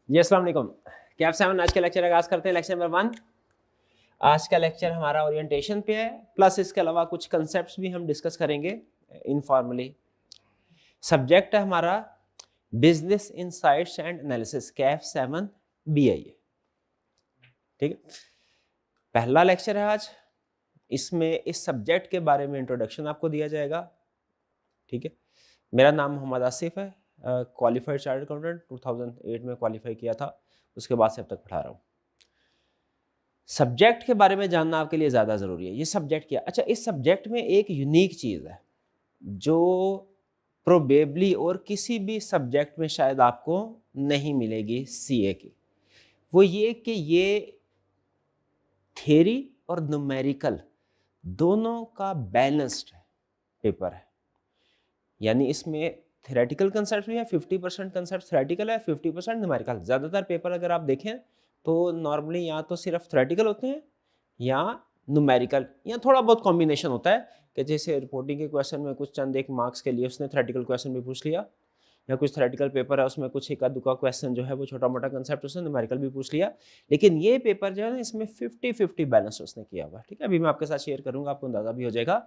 जी अस्सलाम वालेकुम। कैफ 7 आज का लेक्चर आगाज करते हैं। Lecture number 1। आज का लेक्चर हमारा ओरिएंटेशन पे है, प्लस इसके अलावा कुछ कंसेप्ट्स भी हम डिस्कस करेंगे इनफॉर्मली। सब्जेक्ट है हमारा business insights and analysis, Kaif 7 BIA। ठीक है, पहला लेक्चर है आज। इसमें इस सब्जेक्ट के बारे में इंट्रोडक्शन आपको दिया जाएगा। ठीक है, मेरा नाम मोहम्मद आसिफ है, क्वालिफाइड चार्टर्ड अकाउंटेंट 2008 में क्वालिफाई किया था, उसके बाद से अब तक पढ़ा रहा हूँ। सब्जेक्ट के बारे में जानना आपके लिए ज़्यादा ज़रूरी है। ये सब्जेक्ट क्या, अच्छा इस सब्जेक्ट में एक यूनिक चीज़ है जो प्रोबेबली और किसी भी सब्जेक्ट में शायद आपको नहीं मिलेगी CA की। वो ये कि ये थ्योरी और न्यूमेरिकल दोनों का बैलेंस्ड पेपर है। यानी इसमें थ्योरेटिकल कंसेप्ट भी है, 50% कंसेप्ट थ्योरेटिकल है, 50% न्यूमेरिकल। ज़्यादातर पेपर अगर आप देखें तो नॉर्मली या तो सिर्फ थ्योरेटिकल होते हैं या न्यूमेरिकल, या थोड़ा बहुत कॉम्बिनेशन होता है कि जैसे रिपोर्टिंग के क्वेश्चन में कुछ चंद एक मार्क्स के लिए उसने थ्योरेटिकल क्वेश्चन भी पूछ लिया, या कुछ थ्योरेटिकल पेपर है उसमें कुछ एक दुका क्वेश्चन जो है वो छोटा मोटा कंसेप्ट उसने न्यूमेरिकल भी पूछ लिया। लेकिन ये पेपर जो है ना इसमें 50-50 बैलेंस उसने किया हुआ है। ठीक है, अभी मैं आपके साथ शेयर करूंगा, आपको अंदाजा भी हो जाएगा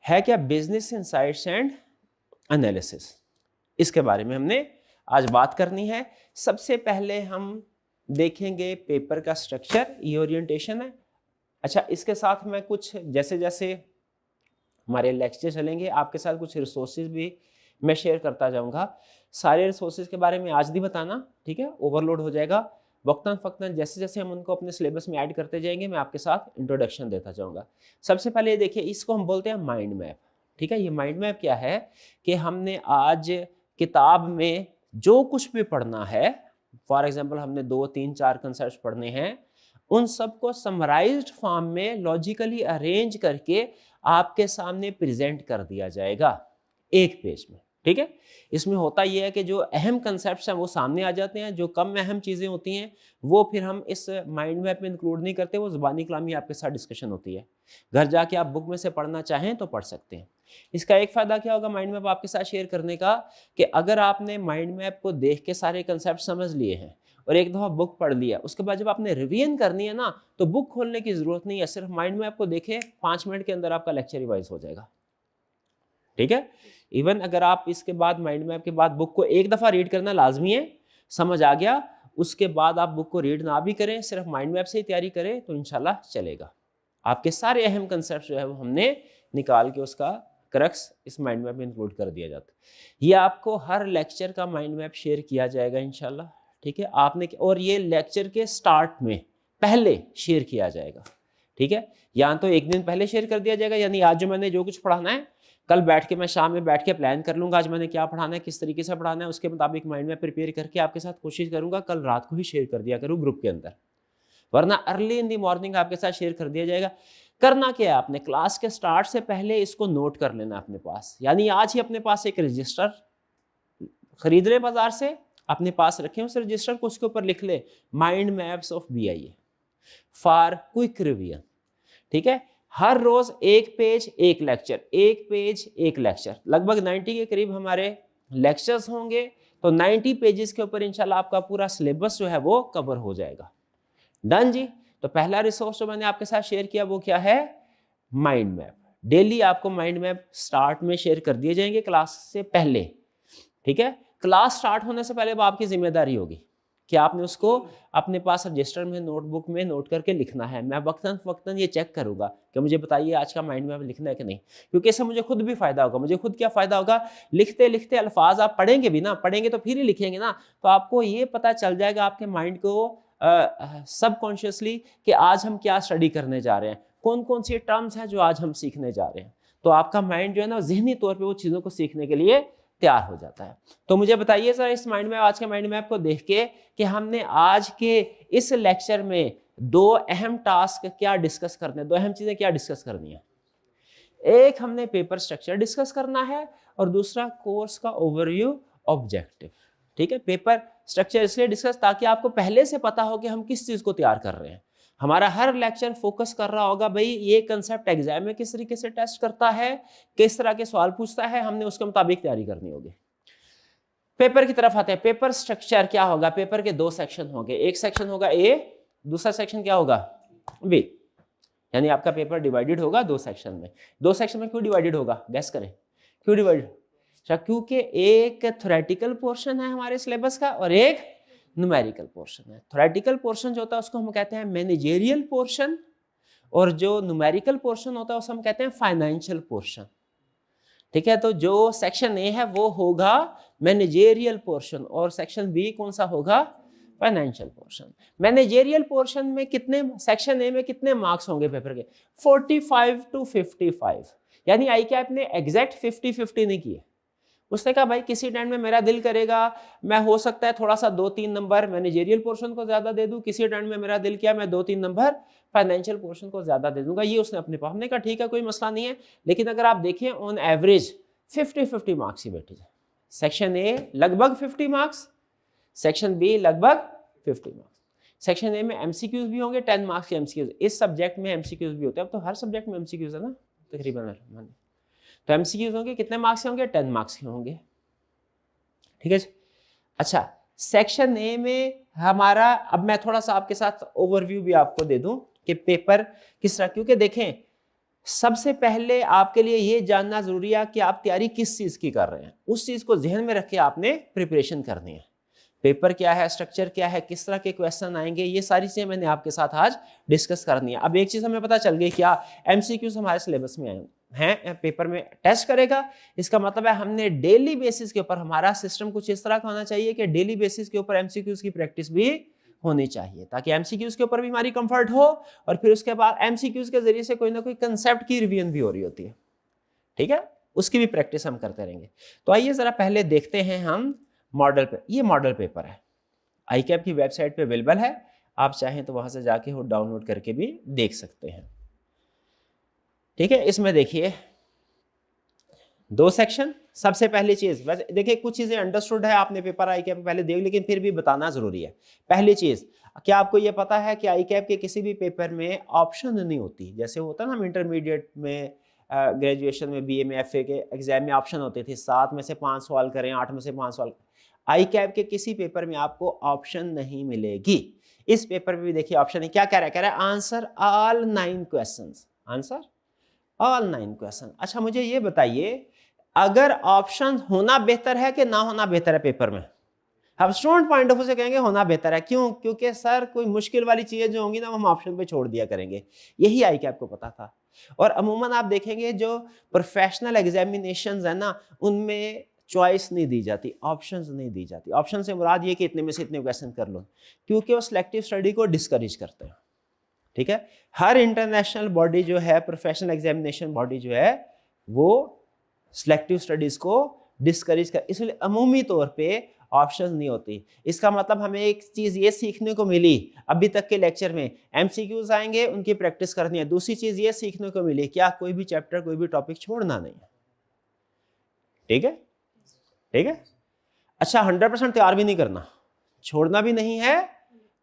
है क्या बिजनेस इनसाइट्स एंड एनालिसिस। इसके बारे में हमने आज बात करनी है। सबसे पहले हम देखेंगे पेपर का स्ट्रक्चर, ये ओरिएंटेशन है। अच्छा, इसके साथ मैं कुछ जैसे जैसे हमारे लेक्चर चलेंगे आपके साथ कुछ रिसोर्सेज भी मैं शेयर करता जाऊंगा। सारे रिसोर्सेज के बारे में आज नहीं बताना, ठीक है, ओवरलोड हो जाएगा। वक्तन फक्तन जैसे जैसे हम उनको अपने सिलेबस में ऐड करते जाएंगे मैं आपके साथ इंट्रोडक्शन देता जाऊंगा। सबसे पहले ये देखिए, इसको हम बोलते हैं माइंड मैप। ठीक है, ये माइंड मैप क्या है कि हमने आज किताब में जो कुछ भी पढ़ना है, फॉर एग्जाम्पल हमने 2, 3, 4 कंसेप्ट पढ़ने हैं, उन सबको समराइज्ड फॉर्म में लॉजिकली अरेंज करके आपके सामने प्रेजेंट कर दिया जाएगा एक पेज में। ठीक है, इसमें होता यह है कि जो अहम कंसेप्ट्स हैं वो सामने आ जाते हैं, जो कम अहम चीज़ें होती हैं वो फिर हम इस माइंड मैप में इंक्लूड नहीं करते, वो ज़बानी कलामी आपके साथ डिस्कशन होती है। घर जाके आप बुक में से पढ़ना चाहें तो पढ़ सकते हैं। इसका एक फ़ायदा क्या होगा माइंड मैप आपके साथ शेयर करने का, कि अगर आपने माइंड मैप को देख के सारे कंसेप्ट समझ लिए हैं और एक दफ़ा बुक पढ़ लिया, उसके बाद जब आपने रिवीजन करनी है ना तो बुक खोलने की ज़रूरत नहीं है, सिर्फ माइंड मैप को देखें, 5 मिनट के अंदर आपका लेक्चर रिवाइज हो जाएगा। ठीक है, इवन अगर आप इसके बाद माइंड मैप के बाद बुक को एक दफ़ा रीड करना लाजमी है, समझ आ गया, उसके बाद आप बुक को रीड ना भी करें, सिर्फ माइंड मैप से ही तैयारी करें तो इंशाल्लाह चलेगा। आपके सारे अहम कंसेप्ट जो है वो हमने निकाल के उसका क्रक्स इस माइंड मैप में इंक्लूड कर दिया जाता है। ये आपको हर लेक्चर का माइंड मैप शेयर किया जाएगा इंशाल्लाह। ठीक है, आपने और ये लेक्चर के स्टार्ट में पहले शेयर किया जाएगा। ठीक है, या तो एक दिन पहले शेयर कर दिया जाएगा, यानी आज जो मैंने जो कुछ पढ़ाना है कल बैठ के मैं शाम में बैठ के प्लान कर लूंगा आज मैंने क्या पढ़ाना है, किस तरीके से पढ़ाना है, उसके मुताबिक माइंड में प्रिपेयर करके आपके साथ कोशिश करूंगा कल रात को ही शेयर कर दिया करूँ ग्रुप के अंदर, वरना अर्ली इन दी मॉर्निंग आपके साथ शेयर कर दिया जाएगा। करना क्या है, आपने क्लास के स्टार्ट से पहले इसको नोट कर लेना अपने पास, यानी आज ही अपने पास एक रजिस्टर खरीद ले बाजार से, अपने पास रखें उस रजिस्टर को, उसके ऊपर लिख ले mind maps of BIA for quick revision. ठीक है, हर रोज एक पेज एक लेक्चर, एक पेज एक लेक्चर, लगभग 90 के करीब हमारे लेक्चर्स होंगे, तो 90 पेजेस के ऊपर इंशाल्लाह आपका पूरा सिलेबस जो है वो कवर हो जाएगा। डन जी। तो पहला रिसोर्स जो मैंने आपके साथ शेयर किया वो क्या है, माइंड मैप। डेली आपको माइंड मैप स्टार्ट में शेयर कर दिए जाएंगे क्लास से पहले। ठीक है, क्लास स्टार्ट होने से पहले वो आपकी जिम्मेदारी होगी कि आपने उसको अपने पास रजिस्टर में नोटबुक में नोट करके लिखना है। मैं वक्तन फक्तन ये चेक करूंगा कि मुझे बताइए आज का माइंड मैप लिखना है कि नहीं, क्योंकि इससे मुझे खुद भी फायदा होगा। मुझे खुद क्या फायदा होगा, लिखते लिखते अल्फाज आप पढ़ेंगे भी ना, पढ़ेंगे तो फिर ही लिखेंगे ना, तो आपको ये पता चल जाएगा आपके माइंड को सबकॉन्शियसली कि आज हम क्या स्टडी करने जा रहे हैं, कौन कौन सी टर्म्स हैं जो आज हम सीखने जा रहे हैं। तो आपका माइंड जो है ना जहनी तौर पर वो चीज़ों को सीखने के लिए तैयार हो जाता है। तो मुझे बताइए सर इस माइंड मैप, आज के माइंड मैप को देख के कि हमने आज के इस लेक्चर में 2 अहम टास्क क्या डिस्कस करने हैं, 2 अहम चीजें क्या डिस्कस करनी है। एक हमने पेपर स्ट्रक्चर डिस्कस करना है और दूसरा कोर्स का ओवरव्यू ऑब्जेक्टिव। ठीक है, पेपर स्ट्रक्चर इसलिए डिस्कस ताकि आपको पहले से पता हो कि हम किस चीज को तैयार कर रहे हैं। हमारा हर लेक्चर फोकस कर रहा होगा भाई ये कंसेप्ट एग्जाम में किस तरीके से टेस्ट करता है, किस तरह के सवाल पूछता है, हमने उसके मुताबिक तैयारी करनी होगी। पेपर की तरफ आते हैं। पेपर स्ट्रक्चर क्या होगा? पेपर के दो सेक्शन होंगे, एक सेक्शन होगा ए, दूसरा सेक्शन क्या होगा? बी। यानी आपका पेपर डिवाइडेड होगा दो सेक्शन में। दो सेक्शन में क्यों डिवाइडेड होगा? गैस करें क्यों डिवाइडेड? क्योंकि एक थ्योरेटिकल पोर्शन है हमारे सिलेबस का और एक न्यूमेरिकल पोर्शन है। थ्योरेटिकल पोर्शन जो होता है उसको हम कहते हैं मैनेजेरियल पोर्शन, और जो न्यूमेरिकल पोर्शन होता है उसे हम कहते हैं फाइनेंशियल पोर्शन। ठीक है, तो जो सेक्शन ए है वो होगा मैनेजेरियल पोर्शन और सेक्शन बी कौन सा होगा? Financial portion. मैनेजेरियल पोर्शन में कितने, सेक्शन ए में कितने मार्क्स होंगे पेपर के? 45 to 55। यानी आई कैप ने एग्जैक्ट 50-50 नहीं किए। उसने कहा भाई किसी टाइम में मेरा दिल करेगा मैं हो सकता है थोड़ा सा 2-3 नंबर मैनेजेरियल पोर्शन को ज्यादा दे दूं, किसी टाइम में मेरा दिल किया मैं 2-3 नंबर फाइनेंशियल पोर्शन को ज्यादा दे दूंगा। ये उसने अपने पास, हमने कहा ठीक है कोई मसला नहीं है, लेकिन अगर आप देखें ऑन एवरेज 50-50 मार्क्स ही बैठे जाए। सेक्शन ए लगभग 50 मार्क्स, सेक्शन बी लगभग 50 मार्क्स। सेक्शन ए में एमसीक्यूज भी होंगे 10 मार्क्स के एमसीक्यूज, इस सब्जेक्ट में एमसीक्यूज भी होते हैं। अब तो हर सब्जेक्ट में एमसीक्यूज है ना तकरीबन। तो एमसीक्यूज होंगे कितने मार्क्स के होंगे? 10 मार्क्स के होंगे। ठीक है। अच्छा, सेक्शन ए में हमारा, अब मैं थोड़ा सा आपके साथ ओवरव्यू भी आपको दे दूं कि पेपर किस तरह, क्योंकि देखें सबसे पहले आपके लिए ये जानना जरूरी है कि आप तैयारी किस चीज की कर रहे हैं। उस चीज को ध्यान में रख के आपने प्रिपरेशन करनी है। पेपर क्या है, स्ट्रक्चर क्या है, किस तरह के क्वेश्चन आएंगे, ये सारी चीजें मैंने आपके साथ आज डिस्कस करनी है। अब एक चीज हमें पता चल गई, क्या एमसीक्यूज हमारे सिलेबस में आए हैं, पेपर में टेस्ट करेगा। इसका मतलब है हमने डेली बेसिस के ऊपर, हमारा सिस्टम कुछ इस तरह का होना चाहिए कि डेली बेसिस के ऊपर एमसीक्यूज की प्रैक्टिस भी होनी चाहिए, ताकि एमसीक्यूज के ऊपर भी हमारी कंफर्ट हो और फिर उसके बाद एमसीक्यूज के जरिए से कोई ना कोई कंसेप्ट की रिवीजन भी हो रही होती है। ठीक है, उसकी भी प्रैक्टिस हम करते रहेंगे। तो आइए जरा पहले देखते हैं हम मॉडल पे। ये मॉडल पेपर है, आई कैप की वेबसाइट पे अवेलेबल है, आप चाहें तो वहां से जाके वो डाउनलोड करके भी देख सकते हैं। ठीक है, इसमें देखिए दो सेक्शन। सबसे पहली चीज, वैसे देखिए कुछ चीजें अंडरस्टूड है, आपने पेपर आई कैप पहले देख, लेकिन फिर भी बताना जरूरी है। पहली चीज, क्या आपको यह पता है कि आई कैप के किसी भी पेपर में ऑप्शन नहीं होती? जैसे होता ना हम इंटरमीडिएट में, ग्रेजुएशन में, बीए में, एफए के एग्जाम में ऑप्शन होते थे, 7 में से 5 सवाल करें, 8 में से 5 सवाल। आई कैप के किसी पेपर में आपको ऑप्शन नहीं मिलेगी। इस पेपर में भी देखिए ऑप्शन है, क्या कह रहा है? कह रहा है answer all 9 questions, answer all 9 question. अच्छा मुझे ये बताइए, अगर ऑप्शन होना बेहतर है कि ना होना बेहतर है पेपर में? अब स्टूडेंट पॉइंट ऑफ व्यू से कहेंगे होना बेहतर है। क्यों? क्योंकि सर कोई मुश्किल वाली चीजें जो होंगी ना हम ऑप्शन पे छोड़ दिया करेंगे। यही आई कैप को पता था। और अमूमन आप देखेंगे जो प्रोफेशनल एग्जामिनेशंस है ना, उनमें चॉइस नहीं दी जाती, ऑप्शंस नहीं दी जाती। ऑप्शन से मुराद ये कि इतने में से इतने क्वेश्चन कर लो, क्योंकि वो सिलेक्टिव स्टडी को डिस्करेज करते हैं। ठीक है, हर इंटरनेशनल बॉडी जो है, प्रोफेशनल एग्जामिनेशन बॉडी जो है, वो सिलेक्टिव स्टडीज को डिस्करेज कर, इसलिए अमूमी तौर पे ऑप्शंस नहीं होती। इसका मतलब हमें एक चीज ये सीखने को मिली अभी तक के लेक्चर में, एमसीक्यूज आएंगे उनकी प्रैक्टिस करनी है। दूसरी चीज ये सीखने को मिली, क्या कोई भी चैप्टर, कोई भी टॉपिक छोड़ना नहीं है। ठीक है, ठीक है। अच्छा 100% तैयार भी नहीं करना, छोड़ना भी नहीं है,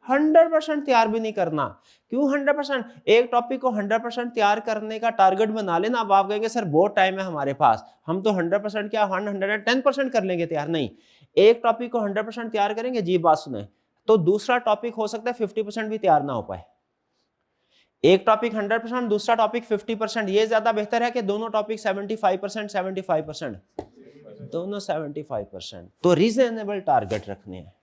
100% तैयार भी नहीं करना। क्यों 100%? एक टॉपिक को 100% तैयार करने का टारगेट बना लेना। अब आप कहेंगे सर बहुत टाइम है हमारे पास, हम तो 100% क्या 110% कर लेंगे तैयार। नहीं, एक टॉपिक को 100% तैयार करेंगे, जी बात सुने, तो दूसरा टॉपिक हो सकता है 50% भी तैयार ना हो पाए। एक टॉपिक 100%, दूसरा टॉपिक 50%, ये ज्यादा बेहतर है कि दोनों टॉपिक 75%, 75%, दोनों 75%। तो रीजनेबल टारगेट रखने हैं।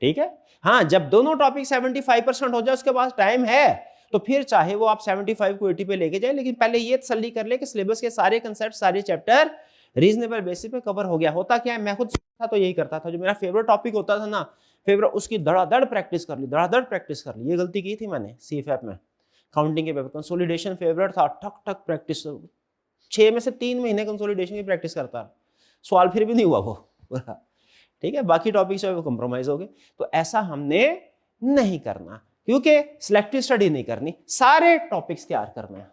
ठीक है, हाँ, जब दोनों टॉपिक 75% हो जाए उसके बाद टाइम है, तो फिर चाहे वो आप 75 को 80 पे लेके जाए, लेकिन पहले ये तसल्ली कर ले कि सिलेबस के सारे कंसेप्ट, सारे चैप्टर रीजनेबल बेसिस पे कवर हो गया। होता क्या है, मैं खुद था तो यही करता था, जो मेरा फेवरेट टॉपिक होता था ना, फेवरेट, उसकी धड़ाधड़ प्रैक्टिस कर ली, धड़ाधड़ प्रैक्टिस कर ली। ये गलती की थी मैंने सीफएप में, काउंटिंग के पेपर। कंसोलिडेशन फेवरेट था, ठक ठक प्रैक्टिस, 6 में से 3 महीने कंसोलिडेशन की प्रैक्टिस करता, सवाल फिर भी नहीं हुआ वो। ठीक है, बाकी टॉपिक से वो कंप्रोमाइज हो गए। तो ऐसा हमने नहीं करना, क्योंकि सिलेक्टिव स्टडी नहीं करनी, सारे टॉपिक्स तैयार करने हैं।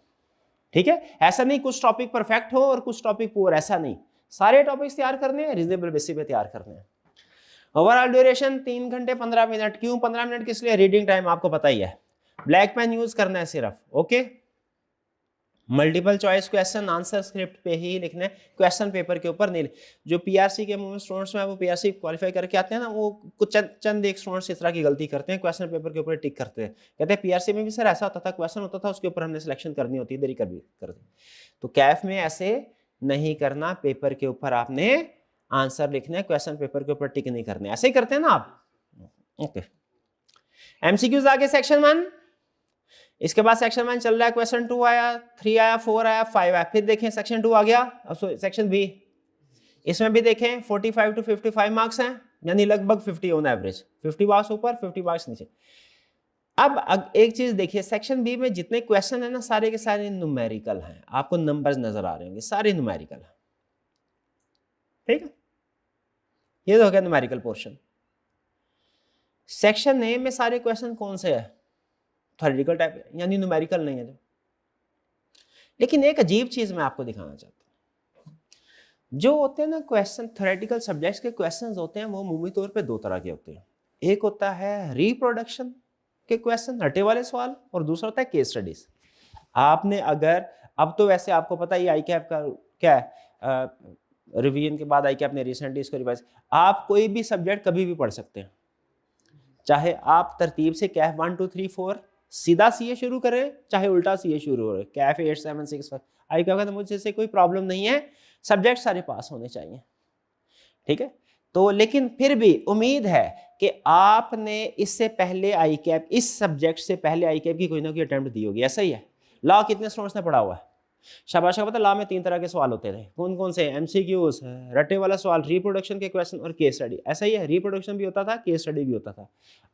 ठीक है, ऐसा नहीं कुछ टॉपिक परफेक्ट हो और कुछ टॉपिक पुअर, ऐसा नहीं, सारे टॉपिक्स तैयार करने हैं, रीजनेबल बेसिस पे तैयार करने हैं। ओवरऑल ड्यूरेशन 3 घंटे 15 मिनट। क्यों 15 मिनट? किस लिए? रीडिंग टाइम आपको पता ही है, ब्लैक पेन यूज करना है सिर्फ। Okay, multiple choice question answer script पे ही लिखना है, क्वेश्चन पेपर के ऊपर नहीं। जो पीआरसी के में स्टूडेंट्स में वो पीआरसी क्वालिफाई करके आते हैं ना, वो कुछ चंद एक स्टूडेंट्स इस तरह की गलती करते हैं, क्वेश्चन पेपर के ऊपर टिक करते हैं, कहते हैं पीआरसी में भी सर ऐसा होता था, क्वेश्चन होता था उसके ऊपर हमने सिलेक्शन करनी होती है, देरी कर दी। तो कैफ में ऐसे नहीं करना, पेपर के ऊपर आपने आंसर लिखना है, क्वेश्चन पेपर के ऊपर टिक नहीं करने। ऐसे ही करते हैं ना आप। ओके, एमसीक्यूज आगे सेक्शन 1, इसके बाद सेक्शन 1 चल रहा है, क्वेश्चन 2 आया, 3 आया, 4 आया, 5 आया, फिर देखें सेक्शन 2 आ गया, अब सेक्शन बी, इसमें भी देखें 45 to 55 मार्क्स हैं, यानी लगभग 50 ऑन एवरेज, 50 मार्क्स ऊपर 50 मार्क्स नीचे। अब एक चीज देखिए, सेक्शन बी में जितने क्वेश्चन है ना, सारे के सारे न्यूमेरिकल हैं, आपको नंबर्स नजर आ रहे होंगे, सारे न्यूमेरिकल हैं, ठीक है, ये तो हो गया न्यूमेरिकल पोर्शन। सेक्शन ए में सारे क्वेश्चन कौन से है, थ्योरेटिकल टाइप, यानी न्यूमेरिकल नहीं है जो। लेकिन एक अजीब चीज मैं आपको दिखाना चाहता हूं, जो होते हैं ना क्वेश्चन, थ्योरेटिकल सब्जेक्ट्स के क्वेश्चंस होते हैं, वो अमूमी तौर पे दो तरह के होते हैं। एक होता है रिप्रोडक्शन के क्वेश्चन, रटे वाले सवाल, और दूसरा होता है केस स्टडीज। आपने अगर, अब तो वैसे आपको पता ही आई कैप का क्या है, रिवीजन के बाद आई कैप ने रिसेंटली इसको रिवाइज, आप कोई भी सब्जेक्ट कभी भी पढ़ सकते हैं, चाहे आप तरतीब से कैफ 1 2 3 4 सीधा सीए शुरू करें, चाहे उल्टा सीए शुरू हो, कैफ 8 7 6 5, आई क्या कहता है मुझे से कोई प्रॉब्लम नहीं है, सब्जेक्ट सारे पास होने चाहिए, ठीक है। तो लेकिन फिर भी उम्मीद है कि आपने इससे पहले आई कैप, इस सब्जेक्ट से पहले आई कैप की कोई ना कोई अटेम्प्ट दी होगी, ऐसा ही है। लॉ कितने स्टूडेंट्स ने पढ़ा हुआ है, शाबाश का पता, लॉ में 3 तरह के सवाल होते थे, कौन कौन से, एमसीक्यूज, रटे वाला सवाल, रिप्रोडक्शन के क्वेश्चन और केस स्टडी, ऐसा ही है, रिप्रोडक्शन भी होता था, केस स्टडी भी होता था।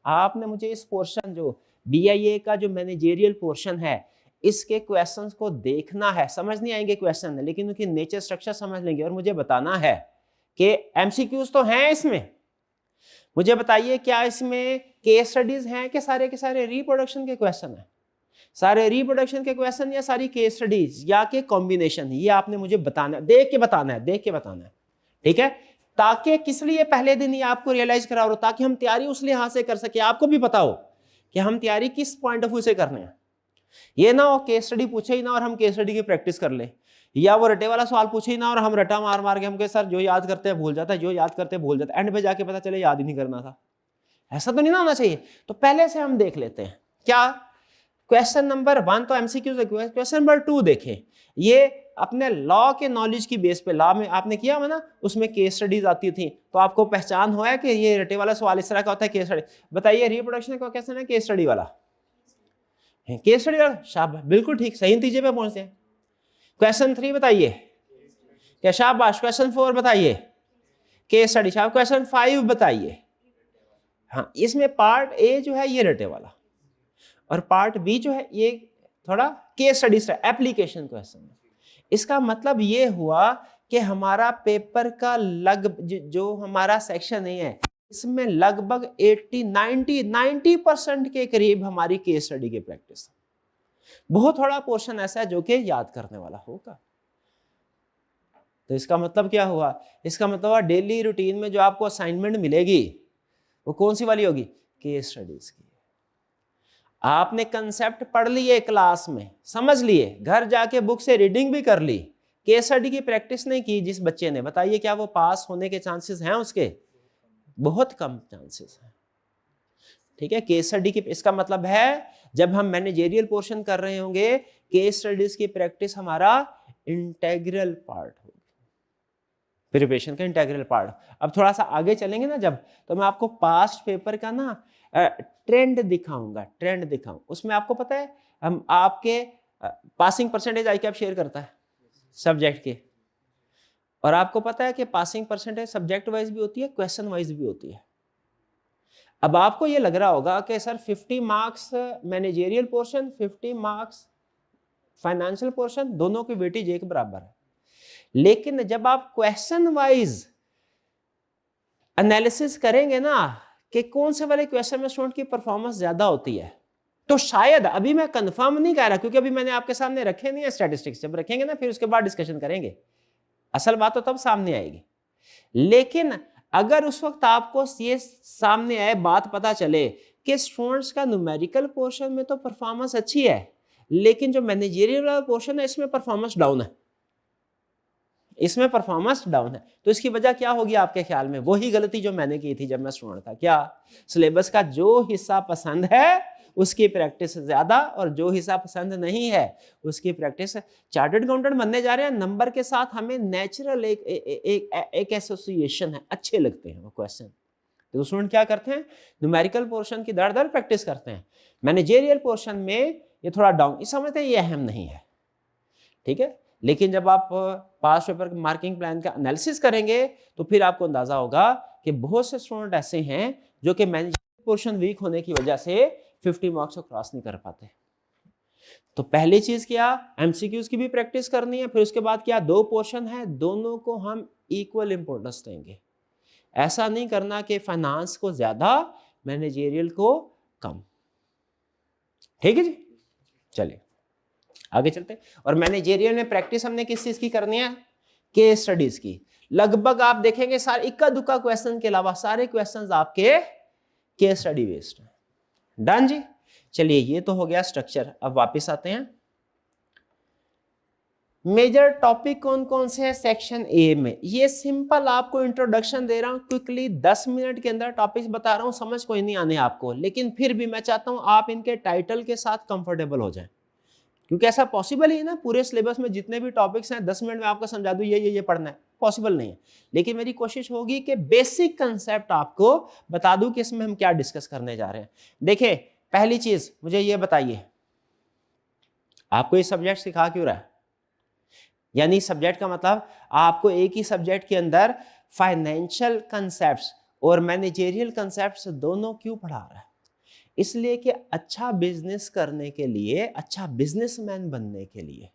आपने मुझे इस पोर्शन जो बीआईए का जो मैनेजेरियल पोर्शन है, इसके क्वेश्चंस को देखना है, समझ नहीं आएंगे क्वेश्चन, लेकिन उनकी नेचर स्ट्रक्चर समझ लेंगे, और मुझे बताना है कि एमसीक्यूज तो हैं इसमें, मुझे बताइए क्या इसमें केस स्टडीज हैं कि सारे के सारे रिप्रोडक्शन के क्वेश्चन हैं, सारे रिप्रोडक्शन के क्वेश्चन या सारी केस स्टडीज या के कॉम्बिनेशन, ये आपने मुझे बताना है, देख के बताना है, देख के बताना है, ठीक है। ताकि किस लिए पहले दिन ही आपको रियलाइज करा हो, ताकि हम तैयारी उस लिहाज से कर सके, आपको भी पता हो कि हम तैयारी किस पॉइंट ऑफ व्यू से करने हैं। ये ना हो केस स्टडी पूछे ही ना और हम केस स्टडी की प्रैक्टिस कर ले, या वो रटे वाला सवाल पूछे ही ना और हम रटा मार मार के हम कहे सर जो याद करते हैं भूल जाता है, जो याद करते हैं भूल जाता है, एंड पे जाके पता चले याद ही नहीं करना था। ऐसा तो नहीं ना होना चाहिए। तो पहले से हम देख लेते हैं क्या, क्वेश्चन नंबर 1 तो एमसीक्यू से, क्वेश्चन नंबर 2 देखें, ये अपने लॉ के नॉलेज की बेस पे, लॉ में आपने किया हुआ ना, उसमें केस स्टडीज आती थी, तो आपको पहचान हुआ है कि ये रटे वाला सवाल इस तरह का होता है, केस स्टडी। बताइए रिप्रोडक्शन का क्वेश्चन है केस स्टडी वाला, केस स्टडी वाला, शाबाश, बिल्कुल ठीक, सही नतीजे पे पहुंचते हैं। क्वेश्चन 3 बताइए क्या, शाबाश। क्वेश्चन 4 बताइए केस स्टडी, शाबाश। क्वेश्चन 5 बताइए, हाँ, इसमें पार्ट ए जो है ये रटे वाला, और पार्ट बी जो है ये थोड़ा केस स्टडीज, एप्लीकेशन क्वेश्चन है। इसका मतलब ये हुआ कि हमारा पेपर का जो हमारा सेक्शन है, इसमें लगभग 90% के करीब हमारी केस स्टडी की प्रैक्टिस है। बहुत थोड़ा पोर्शन ऐसा है जो कि याद करने वाला होगा। तो इसका मतलब क्या हुआ, इसका मतलब डेली रूटीन में जो आपको असाइनमेंट मिलेगी वो कौन सी वाली होगी, केस स्टडीज की। आपने कंसेप्ट पढ़ लिए क्लास में, समझ लिए, घर जाके बुक से रीडिंग भी कर ली, केस स्टडी की प्रैक्टिस नहीं की जिस बच्चे ने, बताइए क्या वो पास होने के चांसेस हैं उसके, बहुत कम चांसेस हैं, ठीक है। केस स्टडी की, इसका मतलब है जब हम मैनेजेरियल पोर्शन कर रहे होंगे, केस स्टडीज की प्रैक्टिस हमारा इंटेग्रल पार्ट होगी, प्रिपरेशन का इंटेग्रल पार्ट। अब थोड़ा सा आगे चलेंगे ना जब, तो मैं आपको पास्ट पेपर का ना ट्रेंड दिखाऊंगा, ट्रेंड दिखाऊं। उसमें आपको पता है हम आपके पासिंग परसेंटेज आई कैप शेयर करता है सब्जेक्ट के, और आपको पता है कि पासिंग परसेंटेज सब्जेक्ट वाइज भी होती है, क्वेश्चन वाइज भी होती है। अब आपको ये लग रहा होगा कि sir 50 marks managerial portion, 50 marks financial portion, दोनों की वेटेज एक बराबर है। लेकिन जब आप क्वेश्चन वाइज एनालिसिस करेंगे ना कि कौन से वाले क्वेश्चन में स्टूडेंट की परफॉर्मेंस ज्यादा होती है, तो शायद, अभी मैं कंफर्म नहीं कह रहा क्योंकि अभी मैंने आपके सामने रखे नहीं है स्टैटिस्टिक्स, जब रखेंगे ना फिर उसके बाद डिस्कशन करेंगे, असल बात तो तब सामने आएगी। लेकिन अगर उस वक्त आपको ये सामने आए, बात पता चले कि स्टूडेंट्स का न्यूमेरिकल पोर्शन में तो परफॉर्मेंस अच्छी है, लेकिन जो मैनेजरियल वाला पोर्शन है इसमें परफॉर्मेंस डाउन है, इसमें परफॉर्मेंस डाउन है। तो इसकी वजह क्या होगी आपके ख्याल में? वही गलती जो मैंने की थी जब मैं स्टूडेंट था। क्या? सिलेबस का जो हिस्सा पसंद है उसकी प्रैक्टिस ज्यादा, और जो हिस्सा पसंद नहीं है उसकी प्रैक्टिस। चार्टर्ड अकाउंटेंट बनने जा रहे हैं, नंबर के साथ हमें नेचुरल एक एसोसिएशन है, अच्छे लगते हैं वो क्वेश्चन। तो स्टूडेंट क्या करते हैं? न्यूमेरिकल पोर्शन की दर प्रैक्टिस करते हैं। मैनेजरियल पोर्शन में ये थोड़ा डाउन, ये समझते हैं ये अहम नहीं है, ठीक है। लेकिन जब आप पास पेपर मार्किंग प्लान का एनालिसिस करेंगे तो फिर आपको अंदाजा होगा कि बहुत से स्टूडेंट ऐसे हैं जो कि मैनेजरियल पोर्शन वीक होने की वजह से 50 मार्क्स को क्रॉस नहीं कर पाते। तो पहली चीज क्या? एमसीक्यूज की भी प्रैक्टिस करनी है। फिर उसके बाद क्या? दो पोर्शन है, दोनों को हम इक्वल इंपॉर्टेंस देंगे। ऐसा नहीं करना कि फाइनेंस को ज्यादा, मैनेजरियल को कम। ठीक है जी, चलिए आगे चलते हैं। और मैनेजरियल में प्रैक्टिस हमने किस चीज की करनी है? केस स्टडीज की। लगभग आप देखेंगे सारे इक्का दुक्का क्वेश्चन के अलावा सारे क्वेश्चंस आपके केस स्टडी बेस्ड हैं। डन जी। चलिए ये तो हो गया स्ट्रक्चर। अब वापस आते हैं। मेजर टॉपिक कौन कौन से हैं सेक्शन ए में? ये सिंपल आपको इंट्रोडक्शन दे रहा हूं क्विकली, 10 मिनट के अंदर टॉपिक्स बता रहा हूं, समझ कोई नहीं आने आपको, लेकिन फिर भी मैं चाहता हूं आप इनके टाइटल के साथ कंफर्टेबल हो जाएं, क्योंकि ऐसा पॉसिबल ही है ना पूरे सिलेबस में जितने भी टॉपिक्स हैं 10 मिनट में आपको समझा दूं ये पढ़ना है, पॉसिबल नहीं है। लेकिन मेरी कोशिश होगी कि बेसिक कंसेप्ट आपको बता दूं कि इसमें हम क्या डिस्कस करने जा रहे हैं। देखिए पहली चीज मुझे ये बताइए, आपको ये सब्जेक्ट सिखा क्यों रहा है? यानी सब्जेक्ट का मतलब आपको एक ही सब्जेक्ट के अंदर फाइनेंशियल कंसेप्ट्स और मैनेजरियल कंसेप्ट्स दोनों क्यों पढ़ा रहा है? इसलिए कि अच्छा बिजनेस करने के लिए, अच्छा बिजनेसमैन बनने के लिए